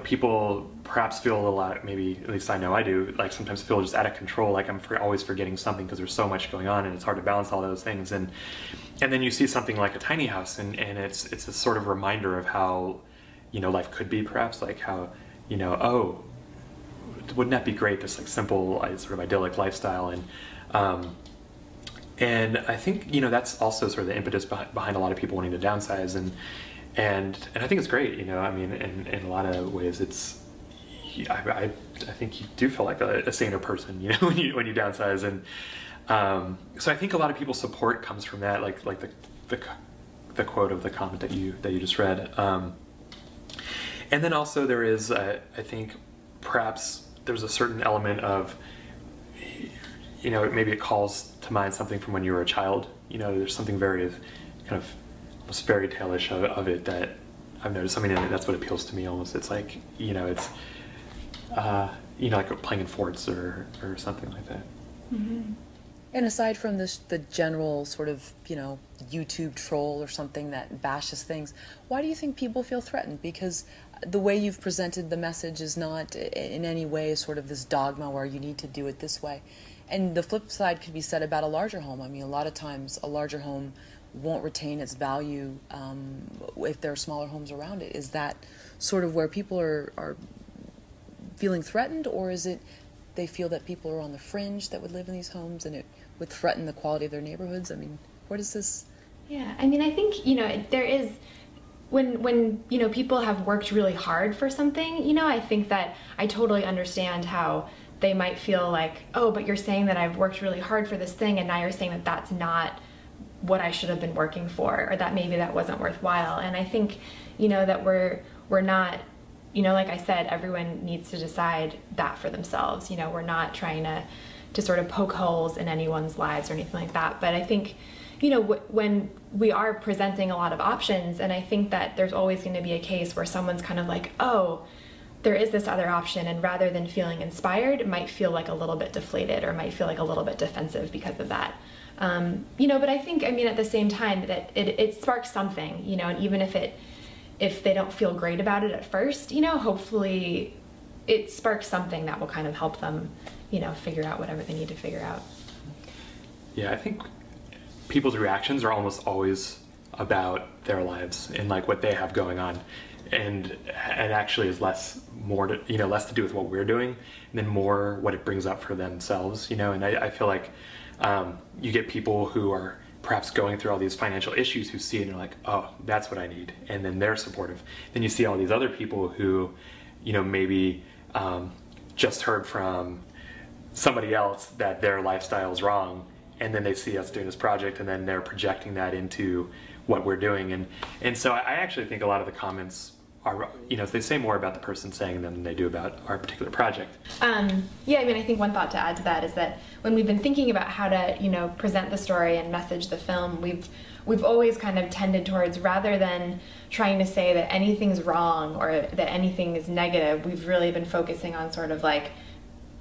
people perhaps feel a little out, maybe, at least I know I do, like sometimes feel just out of control, like I'm always forgetting something because there's so much going on and it's hard to balance all those things. And then you see something like a tiny house, and it's a sort of reminder of how, life could be, perhaps, like how, oh, wouldn't that be great, this like simple, sort of idyllic lifestyle. And I think, that's also sort of the impetus behind a lot of people wanting to downsize, and I think it's great, I mean, in a lot of ways, I think you do feel like a saner person, when you downsize, and so I think a lot of people's support comes from that, like the quote of the comment that you just read, and then also there is, I think, perhaps there's a certain element of, maybe it calls to mind something from when you were a child. There's something very kind of almost fairy tale-ish of it that I've noticed. I mean, that's what appeals to me almost. It's like, it's, like playing in forts or something like that. Mm-hmm. And aside from this, the general sort of, YouTube troll or something that bashes things, why do you think people feel threatened? Because the way you've presented the message is not in any way sort of this dogma where you need to do it this way. And the flip side could be said about a larger home. I mean, a lot of times a larger home won't retain its value if there are smaller homes around it. Is that sort of where people are feeling threatened, or is it they feel that people are on the fringe that would live in these homes and it would threaten the quality of their neighborhoods? I mean, where does this... Yeah, I mean, I think, there is... When people have worked really hard for something, I think that I totally understand how they might feel like, oh, but you're saying that I've worked really hard for this thing, and now you're saying that that's not what I should have been working for, or that maybe that wasn't worthwhile. And I think, that we're not, like I said, everyone needs to decide that for themselves. We're not trying to sort of poke holes in anyone's lives or anything like that. But I think, when we are presenting a lot of options, and I think that there's always going to be a case where someone's kind of like, oh, there is this other option, and rather than feeling inspired, it might feel like a little bit deflated, or might feel like a little bit defensive because of that. But I think, at the same time, that it sparks something, and even if they don't feel great about it at first, hopefully it sparks something that will kind of help them, figure out whatever they need to figure out. Yeah, I think people's reactions are almost always about their lives and like what they have going on, and it actually is less to do with what we're doing, and then more what it brings up for themselves, and I feel like you get people who are perhaps going through all these financial issues who see it and are like, oh, that's what I need, and then they're supportive. Then you see all these other people who, maybe just heard from somebody else that their lifestyle is wrong, and then they see us doing this project, and then they're projecting that into what we're doing, and so I actually think a lot of the comments are, they say more about the person saying them than they do about our particular project. Yeah, I think one thought to add to that is that when we've been thinking about how to, present the story and message the film, we've always kind of tended towards, rather than trying to say that anything's wrong or that anything is negative, we've really been focusing on sort of like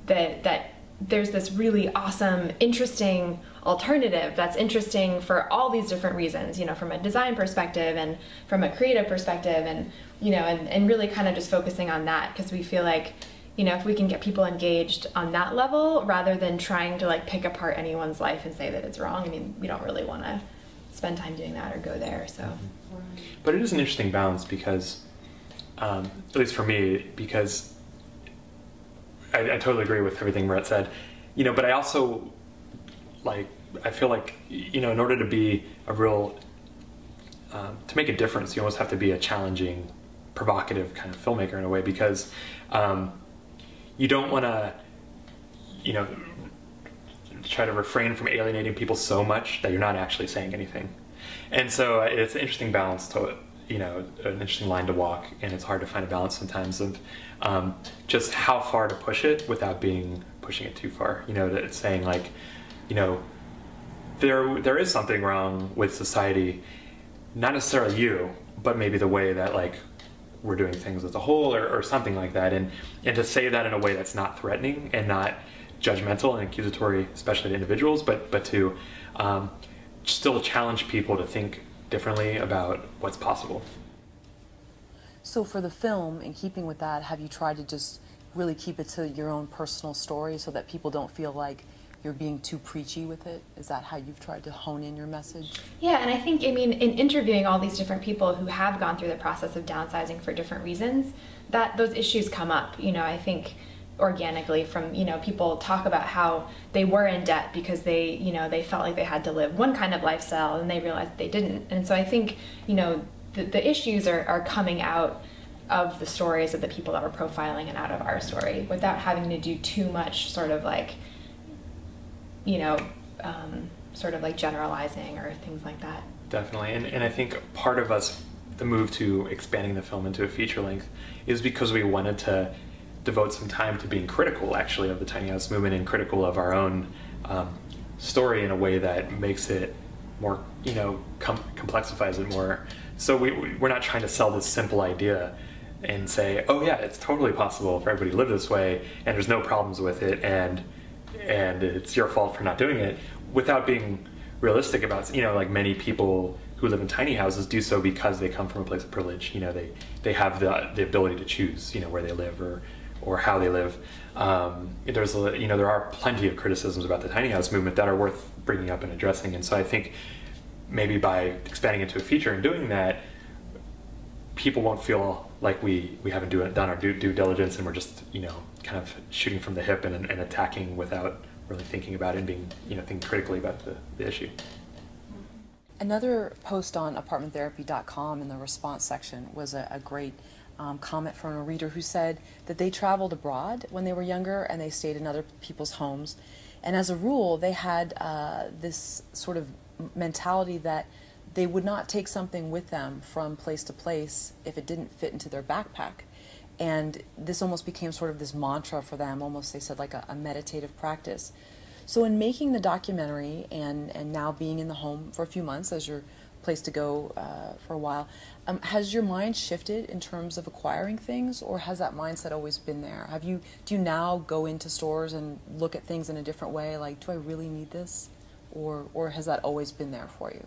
that there's this really awesome, interesting alternative that's interesting for all these different reasons, from a design perspective and from a creative perspective, and and really kind of just focusing on that, because we feel like, if we can get people engaged on that level rather than trying to like pick apart anyone's life and say that it's wrong, we don't really want to spend time doing that or go there. So, but it is an interesting balance because, at least for me, because I totally agree with everything Merete said, but I also I feel like, in order to be a real, to make a difference, you almost have to be a challenging, provocative kind of filmmaker in a way, because you don't want to, try to refrain from alienating people so much that you're not actually saying anything. And so it's an interesting balance to, an interesting line to walk, and it's hard to find a balance sometimes of just how far to push it without pushing it too far. It's saying like, there is something wrong with society, not necessarily you, but maybe the way that like we're doing things as a whole, or something like that. And to say that in a way that's not threatening and not judgmental and accusatory, especially to individuals, but to still challenge people to think differently about what's possible. So for the film, in keeping with that, have you tried to just really keep it to your own personal story so that people don't feel like you're being too preachy with it? Is that how you've tried to hone in your message? Yeah, and I think, I mean, in interviewing all these different people who have gone through the process of downsizing for different reasons, that those issues come up. You know, I think organically from, you know, people talk about how they were in debt because they, you know, they felt like they had to live one kind of lifestyle and they realized they didn't. And so I think, you know, the issues are coming out of the stories of the people that we're profiling and out of our story without having to do too much sort of like, you know, sort of like generalizing or things like that. Definitely, and I think part of the move to expanding the film into a feature length is because we wanted to devote some time to being critical, actually, of the tiny house movement and critical of our own story in a way that makes it more, you know, complexifies it more. So we're not trying to sell this simple idea and say, oh yeah, it's totally possible for everybody to live this way, and there's no problems with it, and it's your fault for not doing it, without being realistic about, you know, like many people who live in tiny houses do so because they come from a place of privilege. You know, they have the ability to choose, you know, where they live or how they live. There's you know, there are plenty of criticisms about the tiny house movement that are worth bringing up and addressing, and so I think maybe by expanding into a feature and doing that, people won't feel like we haven't done our due diligence and we're just, you know, kind of shooting from the hip and attacking without really thinking about it and being, you know, thinking critically about the issue. Another post on apartmenttherapy.com in the response section was a great comment from a reader who said that they traveled abroad when they were younger and they stayed in other people's homes. And as a rule, they had this sort of mentality that they would not take something with them from place to place if it didn't fit into their backpack. And this almost became sort of this mantra for them, almost, they said, like a meditative practice. So in making the documentary and now being in the home for a few months as your place to go for a while, has your mind shifted in terms of acquiring things, or has that mindset always been there? Do you now go into stores and look at things in a different way, like, do I really need this? Or has that always been there for you?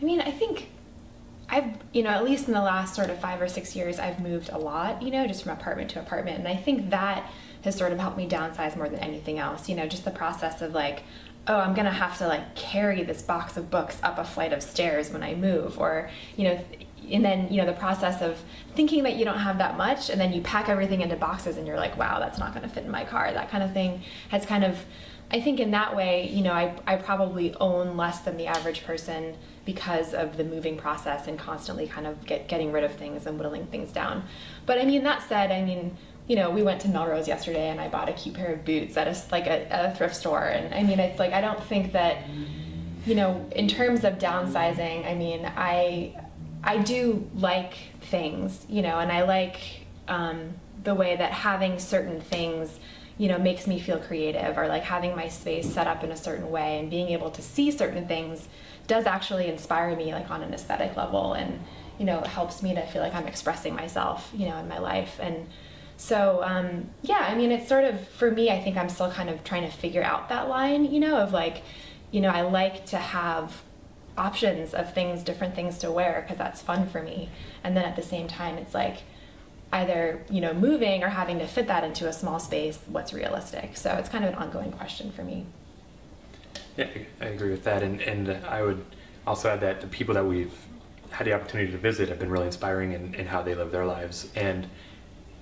I mean, I think I've, you know, at least in the last sort of 5 or 6 years, I've moved a lot, you know, just from apartment to apartment. And I think that has sort of helped me downsize more than anything else. You know, just the process of like, oh, I'm going to have to like carry this box of books up a flight of stairs when I move, or, you know, and then, you know, the process of thinking that you don't have that much and then you pack everything into boxes and you're like, wow, that's not going to fit in my car. That kind of thing has kind of, I think in that way, you know, I probably own less than the average person because of the moving process and constantly kind of getting rid of things and whittling things down. But I mean, that said, I mean, you know, we went to Melrose yesterday and I bought a cute pair of boots at a thrift store. And I mean, it's like, I don't think that, you know, in terms of downsizing, I mean, I do like things, you know, and I like the way that having certain things, you know, makes me feel creative, or like having my space set up in a certain way and being able to see certain things does actually inspire me, like on an aesthetic level, and, you know, it helps me to feel like I'm expressing myself, you know, in my life. And so, yeah, I mean, it's sort of, for me, I think I'm still kind of trying to figure out that line, you know, of like, you know, I like to have options of things, different things to wear, because that's fun for me. And then at the same time, it's like, either, you know, moving or having to fit that into a small space, what's realistic. So it's kind of an ongoing question for me. Yeah, I agree with that. And I would also add that the people that we've had the opportunity to visit have been really inspiring in how they live their lives, and,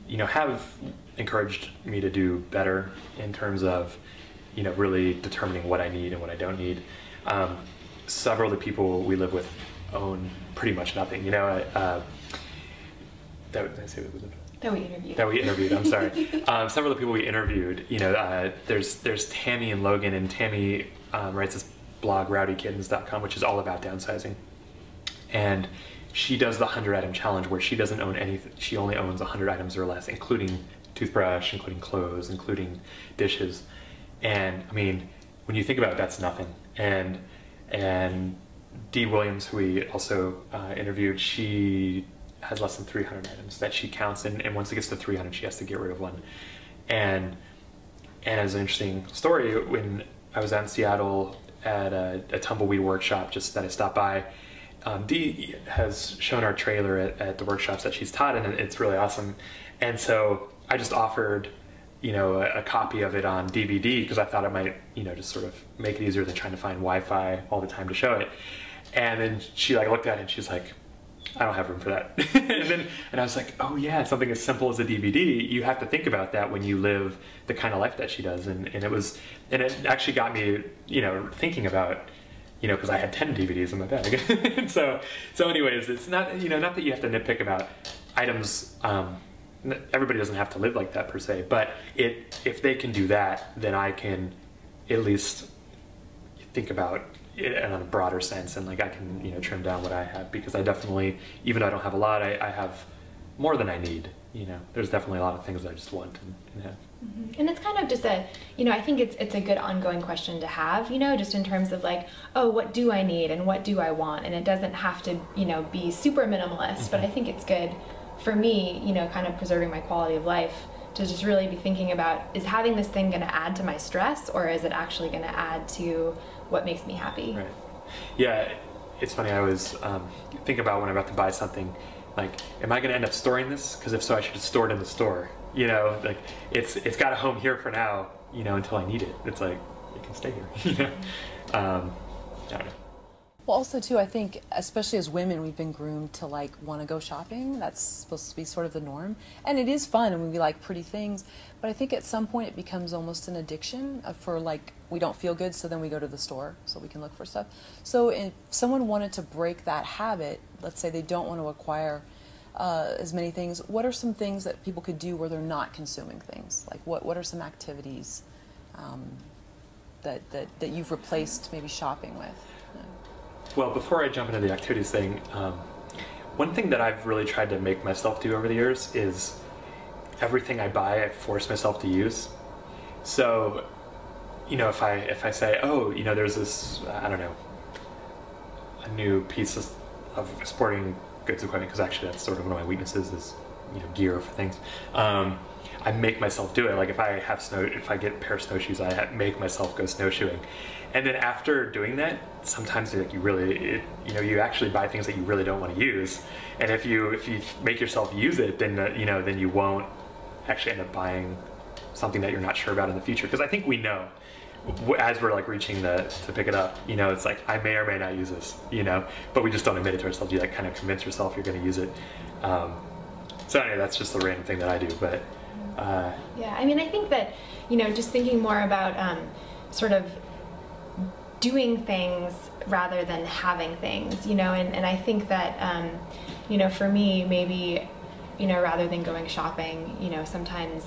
you know, have encouraged me to do better in terms of, you know, really determining what I need and what I don't need. Several of the people we live with own pretty much nothing, you know. Did I say what was it? That we interviewed, I'm sorry. Several of the people we interviewed, you know, there's Tammy and Logan, and Tammy writes this blog, rowdykittens.com, which is all about downsizing. And she does the 100-item challenge, where she doesn't own anything. She only owns 100 items or less, including toothbrush, including clothes, including dishes. And I mean, when you think about it, that's nothing. And And Dee Williams, who we also interviewed, she has less than 300 items that she counts, and once it gets to 300, she has to get rid of one. And as an interesting story, when I was out in Seattle at a tumbleweed workshop, just that I stopped by, Dee has shown our trailer at the workshops that she's taught, and it's really awesome. And so I just offered, you know, a copy of it on DVD because I thought it might, you know, just sort of make it easier than trying to find Wi-Fi all the time to show it. And then she like looked at it and she's like, I don't have room for that. and I was like, oh yeah, something as simple as a DVD, you have to think about that when you live the kind of life that she does. And it actually got me, you know, thinking about, you know, because I had 10 DVDs in my bag. so anyways, it's not, you know, not that you have to nitpick about items. Everybody doesn't have to live like that per se, but if they can do that, then I can at least think about it in a broader sense, and like I can, you know, trim down what I have, because I definitely, even though I don't have a lot, I have more than I need. You know, there's definitely a lot of things that I just want and have. Mm-hmm. And it's kind of just a, you know, I think it's a good ongoing question to have, you know, just in terms of like, oh, what do I need and what do I want? And it doesn't have to, you know, be super minimalist, but I think it's good for me, you know, kind of preserving my quality of life, to just really be thinking about, is having this thing going to add to my stress, or is it actually going to add to what makes me happy? Right. Yeah, it's funny, I always think about when I'm about to buy something, like, am I going to end up storing this? Because if so, I should just store it in the store. You know, like, it's got a home here for now, you know, until I need it. It's like, it can stay here, you know? I don't know. Well, also too, I think, especially as women, we've been groomed to like want to go shopping. That's supposed to be sort of the norm, and it is fun, and we like pretty things. But I think at some point it becomes almost an addiction for like, we don't feel good, so then we go to the store so we can look for stuff. So if someone wanted to break that habit, let's say they don't want to acquire as many things, what are some things that people could do where they're not consuming things? Like what are some activities that you've replaced maybe shopping with? Well, before I jump into the activities thing, one thing that I've really tried to make myself do over the years is everything I buy, I force myself to use. So, you know, if I say, oh, you know, there's this, I don't know, a new piece of sporting goods equipment, because actually that's sort of one of my weaknesses is, you know, gear for things. I make myself do it. Like if I get a pair of snowshoes, I make myself go snowshoeing. And then after doing that, sometimes like you you actually buy things that you really don't want to use. And if you make yourself use it, then then you won't actually end up buying something that you're not sure about in the future. Because I think we know, as we're like reaching to pick it up, you know, it's like I may or may not use this, you know, but we just don't admit it to ourselves. You like kind of convince yourself you're going to use it. So anyway, that's just the random thing that I do. But yeah, I mean, I think that, you know, just thinking more about sort of doing things rather than having things, you know, and I think that, you know, for me, maybe, you know, rather than going shopping, you know, sometimes,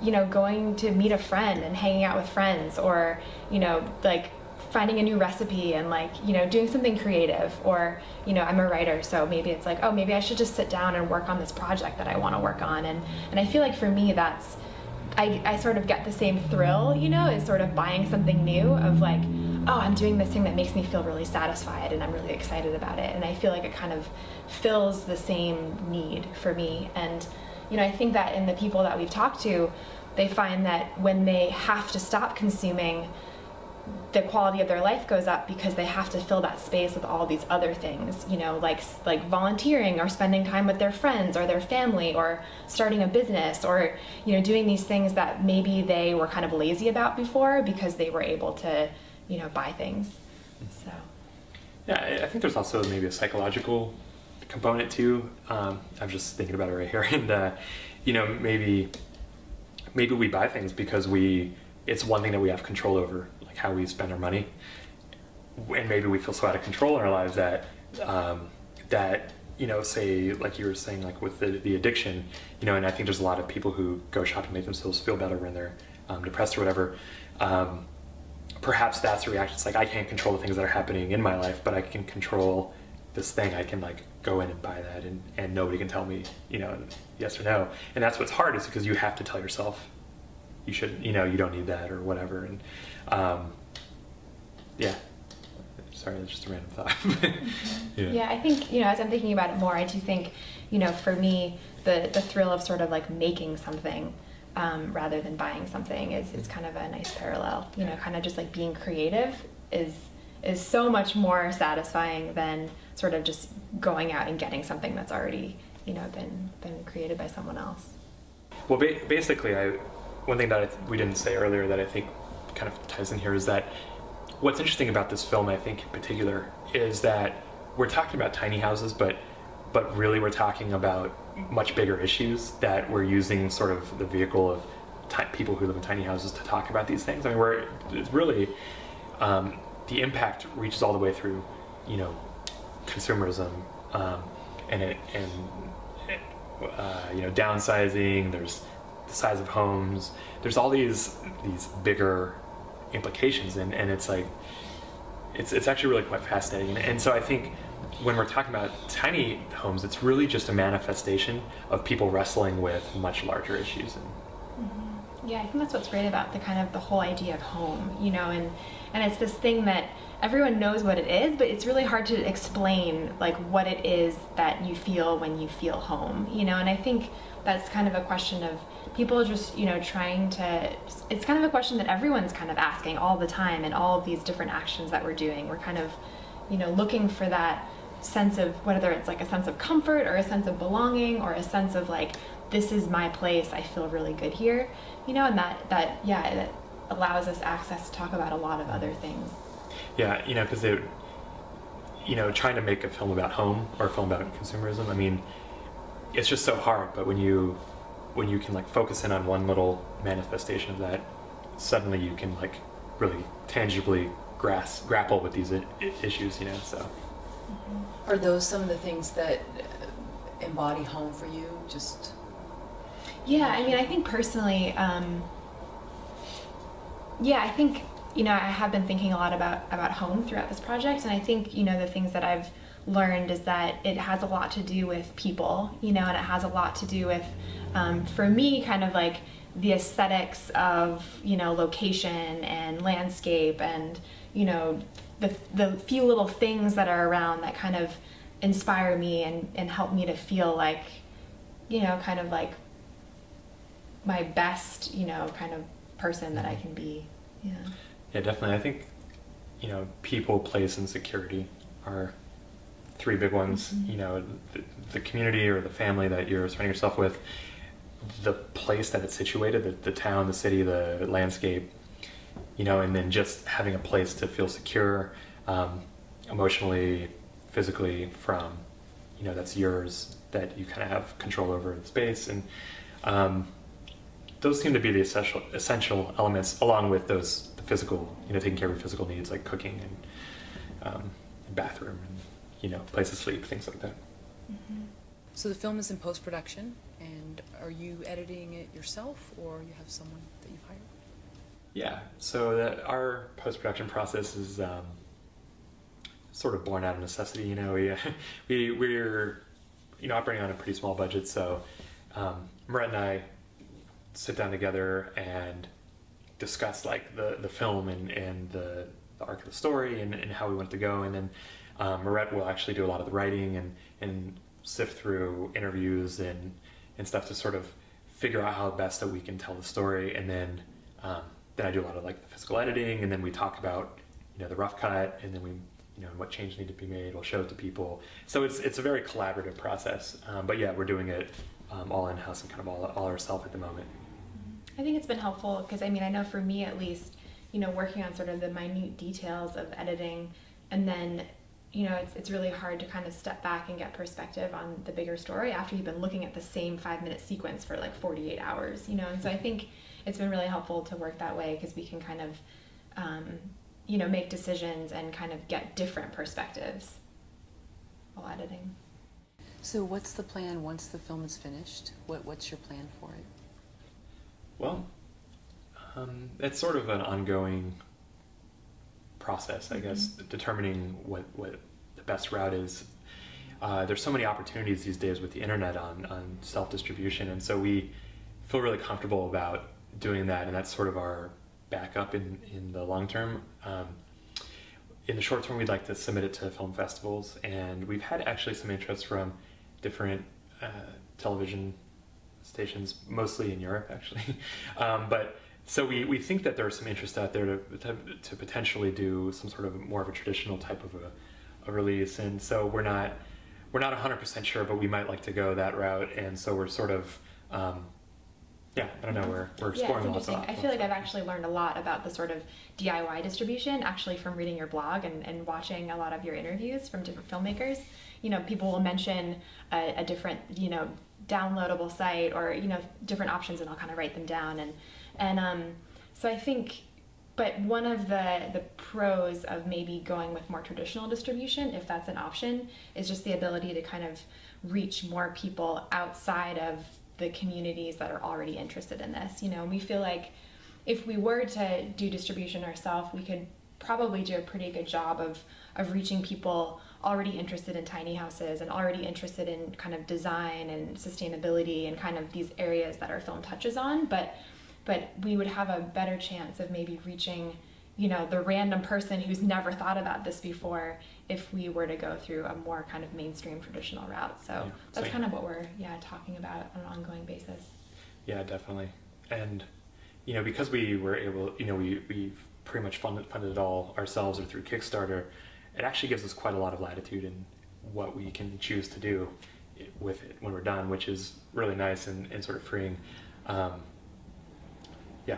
you know, going to meet a friend and hanging out with friends, or, you know, like finding a new recipe and like, you know, doing something creative, or, you know, I'm a writer, so maybe it's like, oh, maybe I should just sit down and work on this project that I want to work on. And I feel like for me, that's, I sort of get the same thrill, you know, as sort of buying something new, of like, oh, I'm doing this thing that makes me feel really satisfied and I'm really excited about it. And I feel like it kind of fills the same need for me. And, you know, I think that in the people that we've talked to, they find that when they have to stop consuming, the quality of their life goes up because they have to fill that space with all these other things, you know, like volunteering or spending time with their friends or their family or starting a business, or, you know, doing these things that maybe they were kind of lazy about before because they were able to, you know, buy things. So yeah, I think there's also maybe a psychological component too. I'm just thinking about it right here, and you know, maybe we buy things because it's one thing that we have control over, like how we spend our money, and maybe we feel so out of control in our lives that that, you know, say like you were saying, like with the addiction, you know, and I think there's a lot of people who go shopping to make themselves feel better when they're depressed or whatever. Perhaps that's a reaction. It's like, I can't control the things that are happening in my life, but I can control this thing. I can like go in and buy that, and nobody can tell me, you know, yes or no. And that's what's hard, is because you have to tell yourself you shouldn't, you know, you don't need that or whatever. And yeah, Sorry, that's just a random thought. Yeah, I think, as I'm thinking about it more, I do think, for me, the thrill of sort of like making something rather than buying something is kind of a nice parallel. Kind of just like being creative is so much more satisfying than sort of just going out and getting something that's already, been created by someone else. Well, basically, one thing that we didn't say earlier that I think kind of ties in here is that what's interesting about this film, I think in particular, is that we're talking about tiny houses, but really we're talking about much bigger issues that we're using sort of the vehicle of people who live in tiny houses to talk about these things. I mean, it's really, the impact reaches all the way through, consumerism, and downsizing. There's the size of homes. There's all these bigger implications, and it's like it's actually really quite fascinating. And so I think when we're talking about tiny homes, it's really just a manifestation of people wrestling with much larger issues. Yeah, I think that's what's great about the whole idea of home, and it's this thing that everyone knows what it is, but it's really hard to explain like what it is that you feel when you feel home, and I think that's kind of a question of people just, trying to, it's kind of a question that everyone's kind of asking all the time in all of these different actions that we're doing. We're kind of, looking for that sense of, whether it's like a sense of comfort or a sense of belonging or a sense of like, this is my place, I feel really good here, and that allows us access to talk about a lot of other things. Yeah, because trying to make a film about home or a film about consumerism, I mean, it's just so hard, but when you can like focus in on one little manifestation of that, suddenly you can like really tangibly grapple with these issues, so. Are those some of the things that embody home for you? Just. Yeah, I mean, I think personally, I think, I have been thinking a lot about home throughout this project, and I think, the things that I've learned is that it has a lot to do with people, and it has a lot to do with, for me, kind of like the aesthetics of, location and landscape and, the few little things that are around that kind of inspire me and help me to feel like, kind of like my best, kind of person that I can be. Yeah, definitely. I think, people, place, and security are three big ones. The community or the family that you're surrounding yourself with, the place that it's situated, the town, the city, the landscape, and then just having a place to feel secure, emotionally, physically, from, that's yours, that you kind of have control over the space. And those seem to be the essential elements, along with the physical, taking care of your physical needs like cooking and bathroom and, place to sleep, things like that. Mm-hmm. So the film is in post-production, and are you editing it yourself, or you have someone that you've hired? Yeah, so our post-production process is sort of born out of necessity. We're operating on a pretty small budget, so Merete and I sit down together and discuss like the film and the arc of the story and how we want it to go, and then Merete will actually do a lot of the writing and sift through interviews and stuff to sort of figure out how best that we can tell the story, and then I do a lot of like the physical editing, and then we talk about the rough cut, and then we what changes need to be made. We'll show it to people. So it's a very collaborative process, but yeah, we're doing it all in-house and kind of all ourselves at the moment. I think it's been helpful because, I mean, I know for me at least, working on sort of the minute details of editing, and then, it's really hard to kind of step back and get perspective on the bigger story after you've been looking at the same 5-minute sequence for like 48 hours, and so I think it's been really helpful to work that way because we can kind of, make decisions and kind of get different perspectives while editing. So what's the plan once the film is finished? What's your plan for it? Well, it's sort of an ongoing process, I guess, determining what the best route is. There's so many opportunities these days with the internet on self-distribution, and so we feel really comfortable about doing that, and that's sort of our backup in the long term. in the short term, we'd like to submit it to film festivals, and we've had actually some interest from different television stations, mostly in Europe, actually. But so we think that there's some interest out there to potentially do some sort of more of a traditional type of a release, and so we're not 100% sure, but we might like to go that route, and so we're sort of I don't know, we're exploring it's interesting. I feel like I've actually learned a lot about the sort of DIY distribution actually from reading your blog and watching a lot of your interviews from different filmmakers. You know, people will mention a different, downloadable site or, different options, and I'll kind of write them down. And so I think, but one of the pros of maybe going with more traditional distribution, if that's an option, is just the ability to kind of reach more people outside of the communities that are already interested in this. We feel like if we were to do distribution ourselves, we could probably do a pretty good job of reaching people already interested in tiny houses and already interested in kind of design and sustainability and kind of these areas that our film touches on, but we would have a better chance of maybe reaching the random person who's never thought about this before if we were to go through a more kind of mainstream traditional route. So that's kind of what we're talking about on an ongoing basis. Yeah, definitely. And because we were able, we've pretty much funded it all ourselves or through Kickstarter, it actually gives us quite a lot of latitude in what we can choose to do with it when we're done, which is really nice and sort of freeing.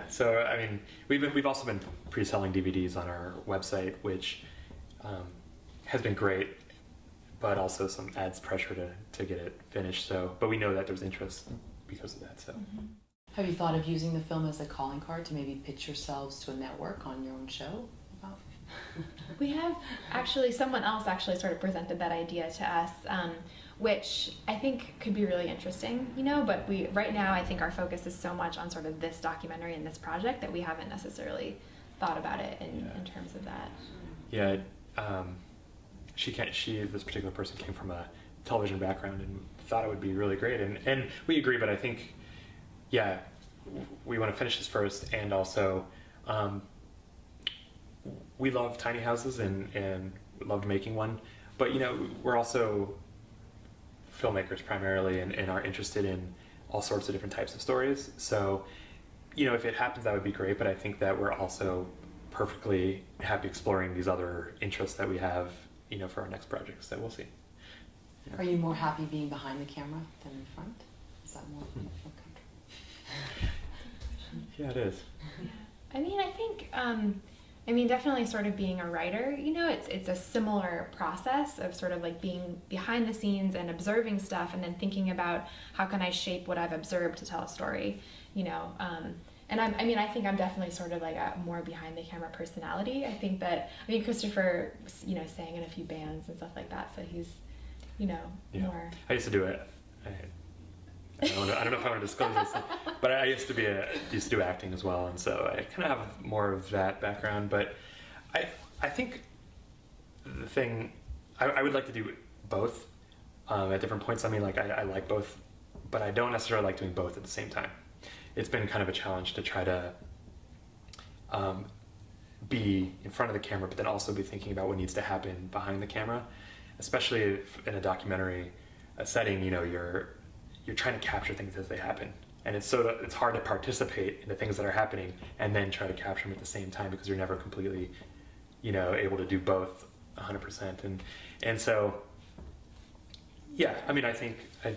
So I mean, we've also been pre-selling DVDs on our website, which has been great, but also some adds pressure to get it finished. So, but we know that there's interest because of that. So, have you thought of using the film as a calling card to maybe pitch yourselves to a network on your own show? We have actually, someone else actually sort of presented that idea to us, which I think could be really interesting, but right now I think our focus is so much on sort of this documentary and this project that we haven't necessarily thought about it in terms of that. Yeah, this particular person came from a television background and thought it would be really great, and we agree, but I think, we want to finish this first, and also, we love tiny houses and loved making one, but we're also filmmakers primarily and are interested in all sorts of different types of stories. So, if it happens, that would be great, but I think that we're also perfectly happy exploring these other interests that we have, for our next projects that we'll see. Yeah. Are you more happy being behind the camera than in front? Is that more comfortable? Yeah, it is. I mean, I think, definitely sort of being a writer, it's a similar process of sort of like being behind the scenes and observing stuff and then thinking about how can I shape what I've observed to tell a story, and I think I'm definitely sort of like a more behind the camera personality. I think that, Christopher, sang in a few bands and stuff like that, so he's, more. I used to do it. I don't know if I want to disclose this, but I used to do acting as well, and so I kind of have more of that background. But I think the thing I would like to do both at different points. I mean, like I like both, but I don't necessarily like doing both at the same time. It's been kind of a challenge to try to be in front of the camera, but then also be thinking about what needs to happen behind the camera, especially if in a documentary setting. You're trying to capture things as they happen, and it's hard to participate in the things that are happening and then try to capture them at the same time because you're never completely, able to do both 100%. And so, I think I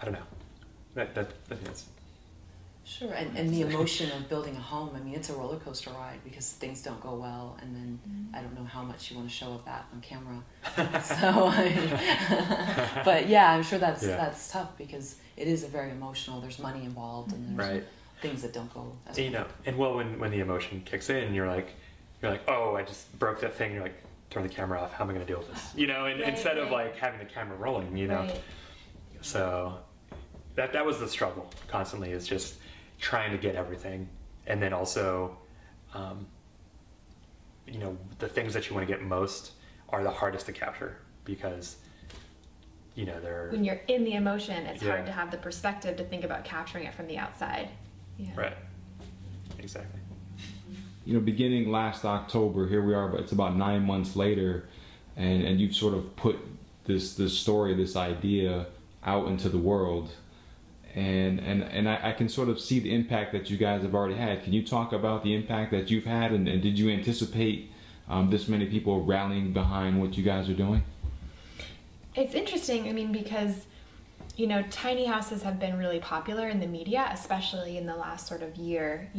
don't know. That's sure, and the emotion of building a home. It's a roller coaster ride because things don't go well, and then I don't know how much you want to show of that on camera. So, but I'm sure that's tough because it is a very emotional. There's money involved, and there's things that don't go as well. And when the emotion kicks in, you're like, oh, I just broke that thing. You're like, turn the camera off. How am I going to deal with this? Instead of like having the camera rolling, Right. So that was the struggle constantly. Is just trying to get everything, and then also, the things that you want to get most are the hardest to capture because, they're... When you're in the emotion, it's hard to have the perspective to think about capturing it from the outside. Yeah. Right. Exactly. beginning last October, here we are, but it's about 9 months later, and you've sort of put this story, this idea out into the world, and I can sort of see the impact that you guys have already had. Can you talk about the impact that you've had, and did you anticipate this many people rallying behind what you guys are doing? It's interesting, I mean, because tiny houses have been really popular in the media, especially in the last sort of year,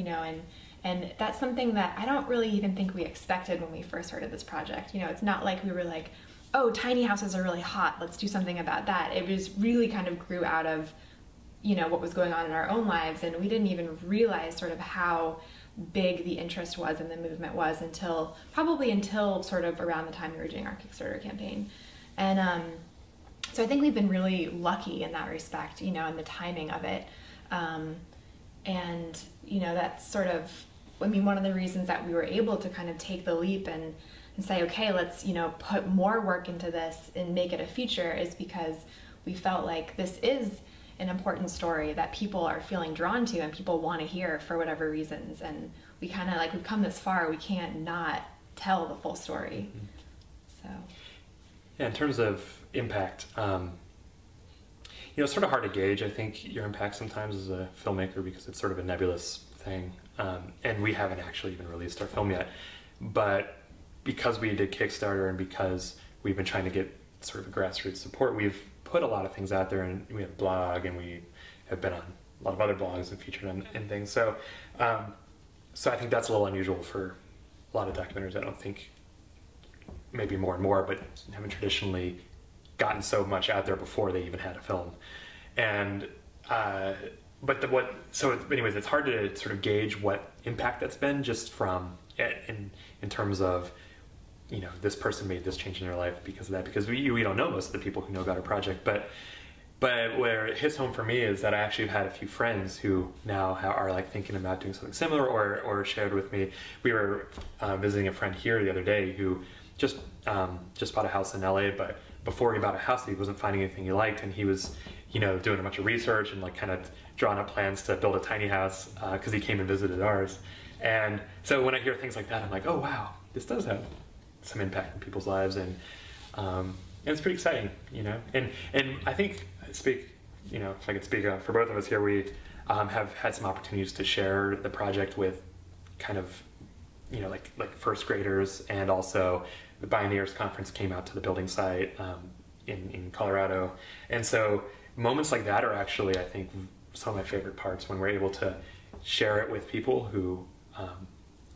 and that's something that I don't really even think we expected when we first started this project. It's not like we were like, oh, tiny houses are really hot, let's do something about that. It was really kind of grew out of, what was going on in our own lives, and we didn't even realize sort of how big the interest was and the movement was until sort of around the time we were doing our Kickstarter campaign. And so I think we've been really lucky in that respect, in the timing of it. And, that's sort of, one of the reasons that we were able to kind of take the leap and say, okay, let's, put more work into this and make it a feature, is because we felt like this is an important story that people are feeling drawn to and people want to hear for whatever reasons. And we kind of we've come this far, we can't not tell the full story. So. Yeah, in terms of impact, it's sort of hard to gauge, I think, your impact sometimes as a filmmaker, because it's sort of a nebulous thing. And we haven't actually even released our film yet. But because we did Kickstarter and because we've been trying to get sort of a grassroots support, we've put a lot of things out there, and we have a blog, and we have been on a lot of other blogs and featured on and things. So, so I think that's a little unusual for a lot of documentaries. I don't think, maybe more and more, but haven't traditionally gotten so much out there before they even had a film. And so anyways, it's hard to sort of gauge what impact that's been just from in terms of, this person made this change in their life because of that, because we don't know most of the people who know about our project. But where it hits home for me is that I actually have had a few friends who now are thinking about doing something similar, or shared with me. We were visiting a friend here the other day who just bought a house in LA, but before he bought a house, he wasn't finding anything he liked, and he was, doing a bunch of research and kind of drawing up plans to build a tiny house because he came and visited ours. And so when I hear things like that, I'm like, oh wow, this does have some impact in people's lives, and it's pretty exciting, And I think if I could speak for both of us here, we have had some opportunities to share the project with kind of like first graders, and also the Pioneers Conference came out to the building site in Colorado. And so moments like that are actually, I think, some of my favorite parts, when we're able to share it with people who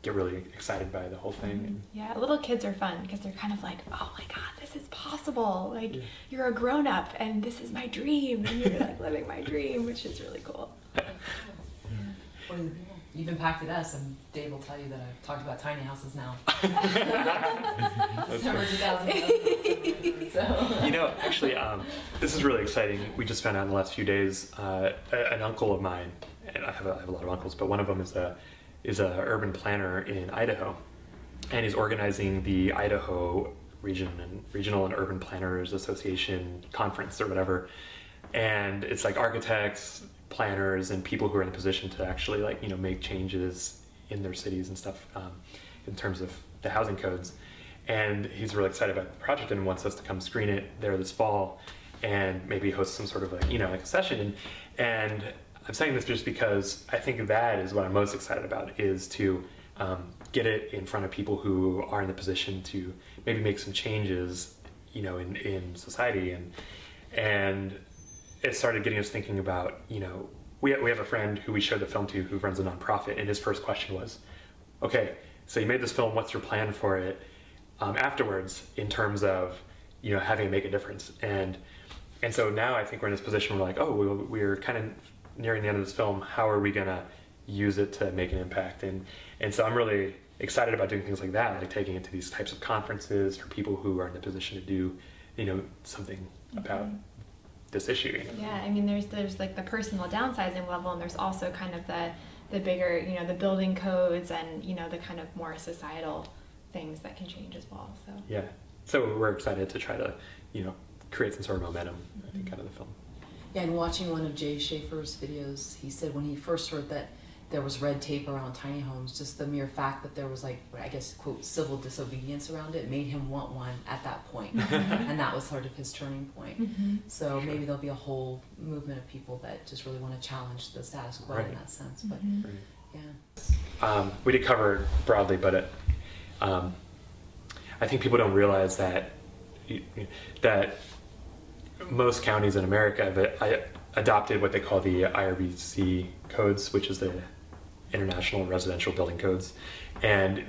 get really excited by the whole thing. Yeah, little kids are fun because they're kind of like, oh my God, this is possible. You're a grown up and this is my dream, and you're living my dream, which is really cool. Well, you've impacted us, and Dave will tell you that I've talked about tiny houses now. December 2011. So. Actually, this is really exciting. We just found out in the last few days, an uncle of mine, and I have a lot of uncles, but one of them is a urban planner in Idaho, and he's organizing the Idaho Regional and Urban Planners Association conference or whatever. And it's architects, planners, and people who are in a position to actually make changes in their cities and stuff in terms of the housing codes. And he's really excited about the project and wants us to come screen it there this fall and maybe host some sort of a session. And I'm saying this just because I think that is what I'm most excited about, is to get it in front of people who are in the position to maybe make some changes, in society. And it started getting us thinking about, we have a friend who we showed the film to who runs a nonprofit, and his first question was, okay, so you made this film, what's your plan for it afterwards in terms of, having it make a difference? And so now I think we're in this position where we're kind of nearing the end of this film, how are we gonna use it to make an impact? And so I'm really excited about doing things like that, like taking it to these types of conferences for people who are in the position to do, something about this issue. Yeah, I mean, there's the personal downsizing level, and there's also kind of the bigger, the building codes and, the kind of more societal things that can change as well. So yeah, so we're excited to try to, create some sort of momentum, I think, out of the film. Yeah, and watching one of Jay Schaefer's videos, he said when he first heard that there was red tape around tiny homes, just the mere fact that there was like, I guess, quote, civil disobedience around it made him want one at that point. And that was sort of his turning point. So maybe there'll be a whole movement of people that just really want to challenge the status quo in that sense. But yeah. We did cover it broadly, but I think people don't realize that most counties in America have adopted what they call the IRBC codes, which is the International Residential Building Codes, and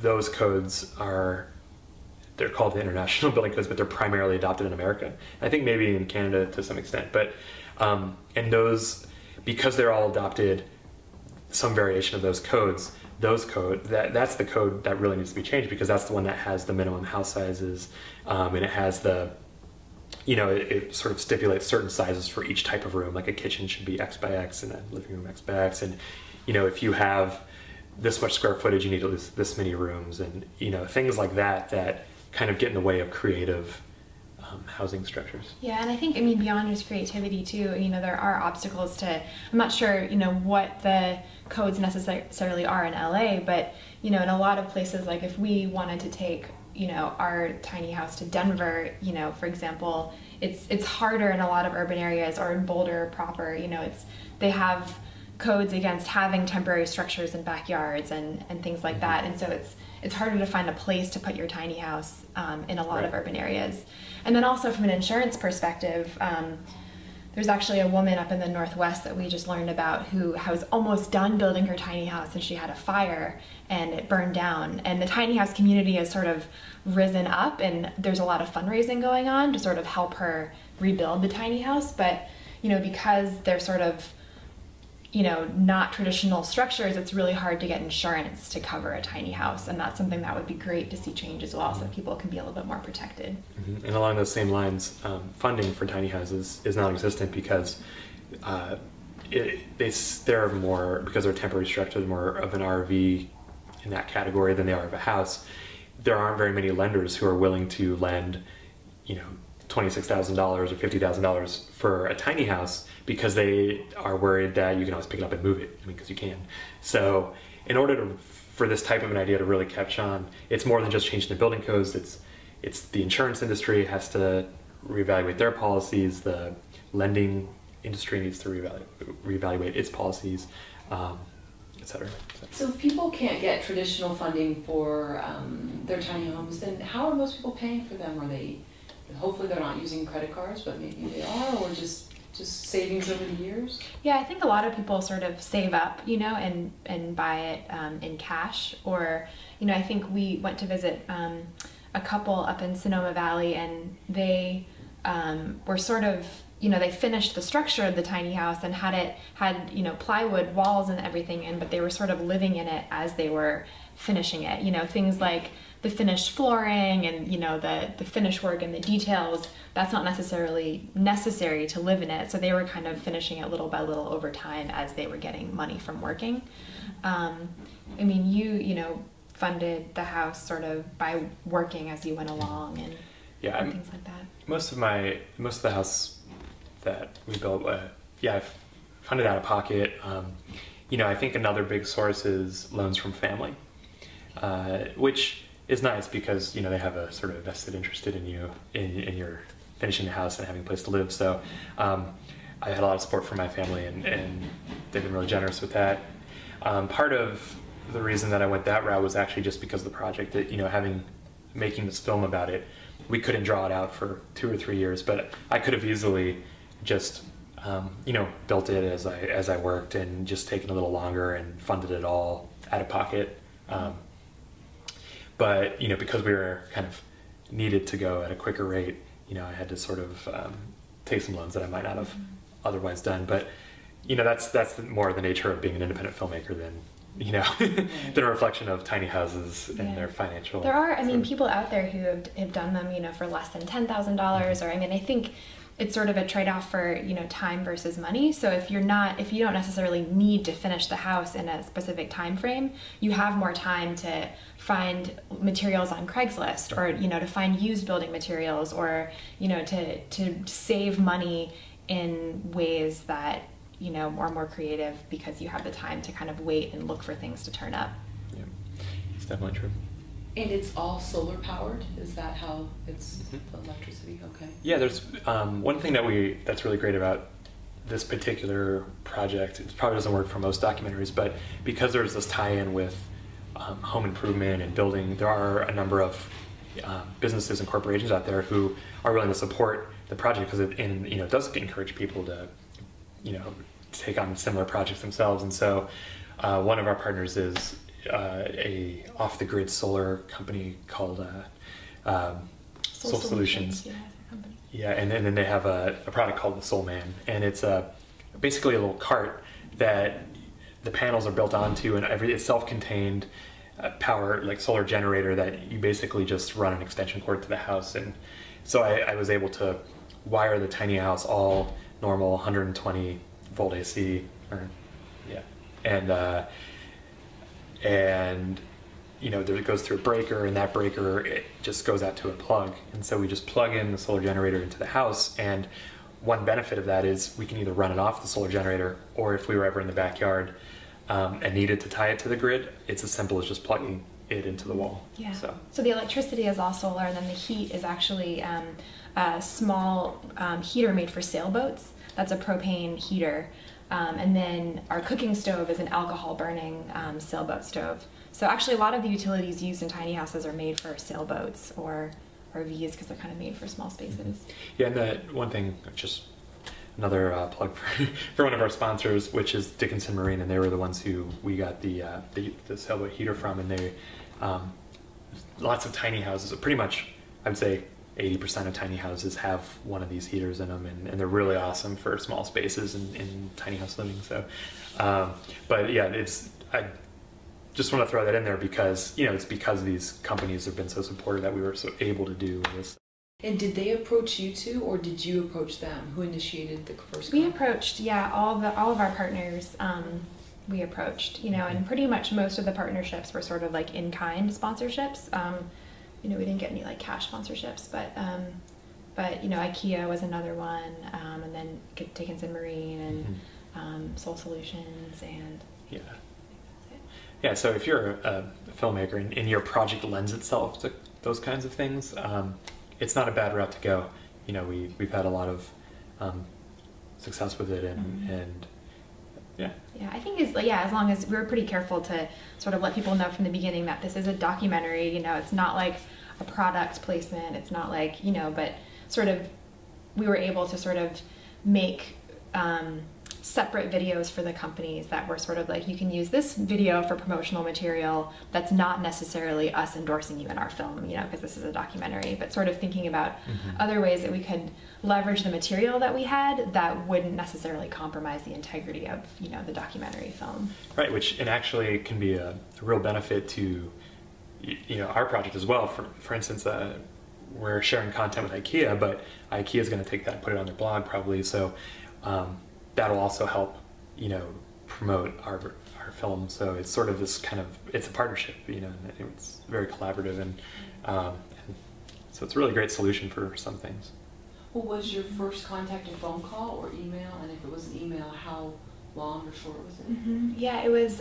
those codes they're called the International Building Codes, but they're primarily adopted in America. I think maybe in Canada to some extent, but and those, because they're all adopted some variation of those codes, that's the code that really needs to be changed, because that's the one that has the minimum house sizes, and it has the, it sort of stipulates certain sizes for each type of room, like a kitchen should be X by X and a living room X by X, and if you have this much square footage, you need at least this many rooms, and things like that kind of get in the way of creative housing structures. Yeah, and I think, beyond just creativity too, there are obstacles to, I'm not sure, what the codes necessarily are in LA, but, in a lot of places, like if we wanted to take, our tiny house to Denver, for example, it's harder in a lot of urban areas, or in Boulder proper, they have codes against having temporary structures in backyards and things like that, and so it's harder to find a place to put your tiny house in a lot of urban areas. And then also from an insurance perspective, there's actually a woman up in the Northwest that we just learned about who was almost done building her tiny house, and she had a fire and it burned down. And the tiny house community has sort of risen up, and there's a lot of fundraising going on to sort of help her rebuild the tiny house. But, because they're sort of, not traditional structures, it's really hard to get insurance to cover a tiny house, and that's something that would be great to see change as well, so that people can be a little bit more protected. And along those same lines, funding for tiny houses is non-existent, because they're more, because they're temporary structures, more of an RV in that category than they are of a house. There aren't very many lenders who are willing to lend, $26,000 or $50,000 for a tiny house, because they are worried that you can always pick it up and move it, because you can. So in order for this type of an idea to really catch on, it's more than just changing the building codes. It's the insurance industry has to reevaluate their policies, the lending industry needs to reevaluate its policies, etc. So if people can't get traditional funding for their tiny homes, then how are most people paying for them? Are they, hopefully they're not using credit cards, but maybe they are, or just savings over the years? Yeah, I think a lot of people sort of save up, and buy it in cash. Or, I think we went to visit a couple up in Sonoma Valley, and they were sort of, they finished the structure of the tiny house and had plywood walls and everything in, but they were sort of living in it as they were finishing it. Things like the finished flooring and the finish work and the details, that's not necessarily necessary to live in it, so they were kind of finishing it little by little over time as they were getting money from working. You funded the house sort of by working as you went along and things like that. Most of the house that we built, I funded out of pocket. I think another big source is loans from family, which is nice, because they have a sort of vested interest in you, in your finishing the house and having a place to live. So I had a lot of support from my family, and they've been really generous with that. Part of the reason that I went that route was actually just because of the project. That making this film about it, we couldn't draw it out for 2 or 3 years, but I could have easily just built it as I worked, and just taken a little longer and funded it all out of pocket. But because we were kind of needed to go at a quicker rate, I had to sort of take some loans that I might not have otherwise done. But that's more the nature of being an independent filmmaker than than a reflection of tiny houses and their financial. There are, people out there who have done them, for less than $10,000, or I think it's sort of a trade-off for time versus money. So if you don't necessarily need to finish the house in a specific time frame, you have more time to find materials on Craigslist, or to find used building materials, or to save money in ways that more and more creative because you have the time to kind of wait and look for things to turn up. Yeah, it's definitely true. And it's all solar powered? Is that how it's the electricity? Okay. Yeah, there's one thing that's really great about this particular project. It probably doesn't work for most documentaries, but because there's this tie-in with home improvement and building, there are a number of businesses and corporations out there who are willing to support the project because it does encourage people to take on similar projects themselves. And so one of our partners is a off-the-grid solar company called Soul Solutions. Yeah, and then they have a product called the Soul Man, and it's basically a little cart that the panels are built onto, and it's self-contained power, like solar generator that you basically just run an extension cord to the house. And so I was able to wire the tiny house all normal 120 volt AC, and there it goes through a breaker, and that breaker, it just goes out to a plug. And so we just plug in the solar generator into the house, and one benefit of that is we can either run it off the solar generator, or if we were ever in the backyard and needed to tie it to the grid, it's as simple as just plugging it into the wall. Yeah. So the electricity is all solar, and then the heat is actually a small heater made for sailboats. That's a propane heater. And then our cooking stove is an alcohol burning sailboat stove. So actually a lot of the utilities used in tiny houses are made for sailboats or RVs because they're kind of made for small spaces. Yeah, and that one thing, just another plug for one of our sponsors, which is Dickinson Marine, and they were the ones who we got the sailboat heater from, and they lots of tiny houses, pretty much I would say 80% of tiny houses have one of these heaters in them, and they're really awesome for small spaces and tiny house living. So, but yeah, I just want to throw that in there because it's because these companies have been so supportive that we were so able to do this. And did they approach you two, or did you approach them? Who initiated the first? We approached, all of our partners. We approached, and pretty much most of the partnerships were sort of like in-kind sponsorships. We didn't get any like cash sponsorships, but IKEA was another one, and then Dickinson Marine and Soul Solutions, and yeah. So if you're a filmmaker and your project lends itself to those kinds of things, it's not a bad route to go. We've had a lot of success with it, and yeah. Yeah, I think as long as we're pretty careful to sort of let people know from the beginning that this is a documentary, it's not like a product placement, it's not like, but sort of we were able to sort of make separate videos for the companies that were sort of like, you can use this video for promotional material that's not necessarily us endorsing you in our film, because this is a documentary, but sort of thinking about other ways that we could leverage the material that we had that wouldn't necessarily compromise the integrity of, the documentary film. Right, which and actually can be a real benefit to, our project as well. For instance, we're sharing content with IKEA, but IKEA is going to take that and put it on their blog probably, so that'll also help, promote our film. So it's sort of this it's a partnership, and it's very collaborative, and so it's a really great solution for some things. Well, was your first contact a phone call or email? And if it was an email, how long or short was it? Yeah, it was,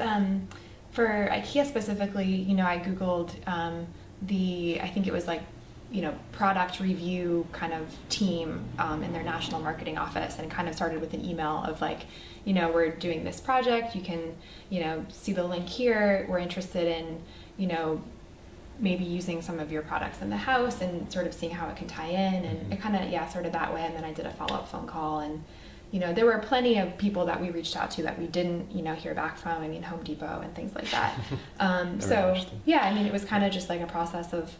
for IKEA specifically, I Googled I think it was like, product review kind of team in their national marketing office, and kind of started with an email of like, we're doing this project, you can, see the link here, we're interested in, maybe using some of your products in the house and sort of seeing how it can tie in, and it kind of, started that way. And then I did a follow-up phone call, and there were plenty of people that we reached out to that we didn't, hear back from. Home Depot and things like that. So yeah, it was kind of just like a process of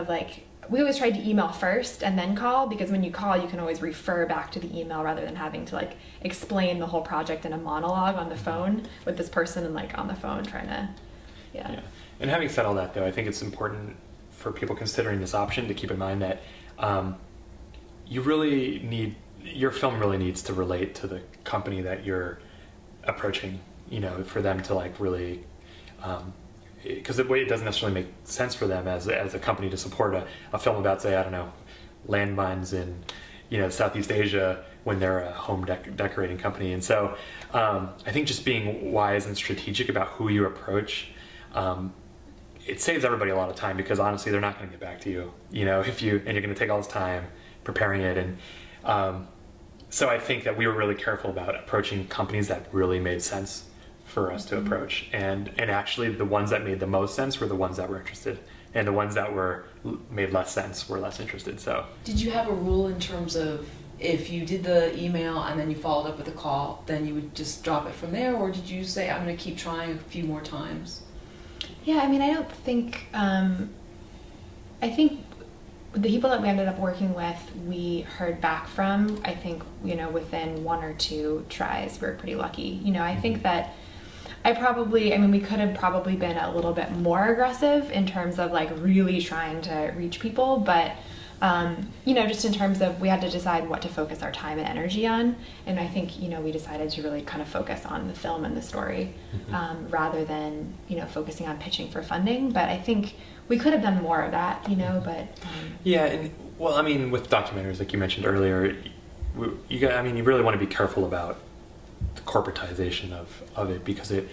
like, we always tried to email first and then call, because when you call, you can always refer back to the email rather than having to like explain the whole project in a monologue on the phone with this person and like on the phone trying to, yeah. And having said all that, though, I think it's important for people considering this option to keep in mind that your film really needs to relate to the company that you're approaching, for them to like really, because it doesn't necessarily make sense for them as a company to support a film about, say, I don't know, landmines in, Southeast Asia when they're a home decorating company. And so I think just being wise and strategic about who you approach, it saves everybody a lot of time, because honestly, they're not going to get back to you, and you're going to take all this time preparing it. And so I think that we were really careful about approaching companies that really made sense for us to approach. And actually the ones that made the most sense were the ones that were interested. And the ones that made less sense were less interested. So did you have a rule in terms of if you did the email and then you followed up with a call, then you would just drop it from there? Or did you say, I'm going to keep trying a few more times? Yeah, I mean, I don't think, I think the people that we ended up working with, we heard back from, I think, within 1 or 2 tries. We were pretty lucky. I think that we could have probably been a little bit more aggressive in terms of like really trying to reach people, but just in terms of we had to decide what to focus our time and energy on, and I think we decided to really kind of focus on the film and the story rather than focusing on pitching for funding. But I think we could have done more of that, but yeah, and well, I mean, with documentaries, like you mentioned earlier, you really want to be careful about the corporatization of it, because it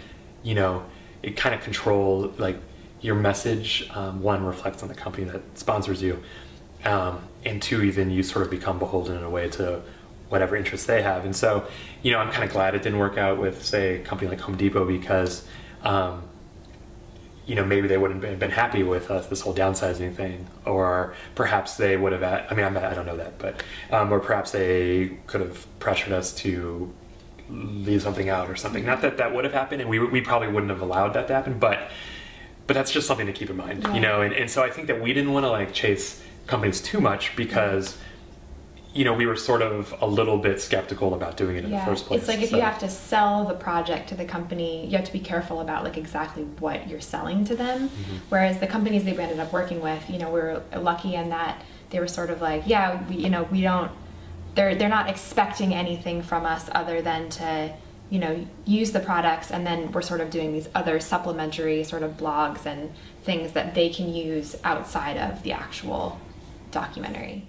kind of controls, like, your message, one, reflects on the company that sponsors you, and 2, even you sort of become beholden in a way to whatever interests they have. And so I'm kind of glad it didn't work out with, say, a company like Home Depot, because maybe they wouldn't have been happy with us, this whole downsizing thing, or perhaps they would have, I don't know that, but or perhaps they could have pressured us to leave something out or something. Not that that would have happened, and we probably wouldn't have allowed that to happen, but that's just something to keep in mind, and so I think that we didn't want to like chase companies too much, because we were sort of a little bit skeptical about doing it in the first place. It's like if you have to sell the project to the company, you have to be careful about like exactly what you're selling to them. Whereas the companies they ended up working with, we were lucky in that they were sort of like, we don't, they're not expecting anything from us other than to use the products, and then we're sort of doing these other supplementary sort of blogs and things that they can use outside of the actual documentary.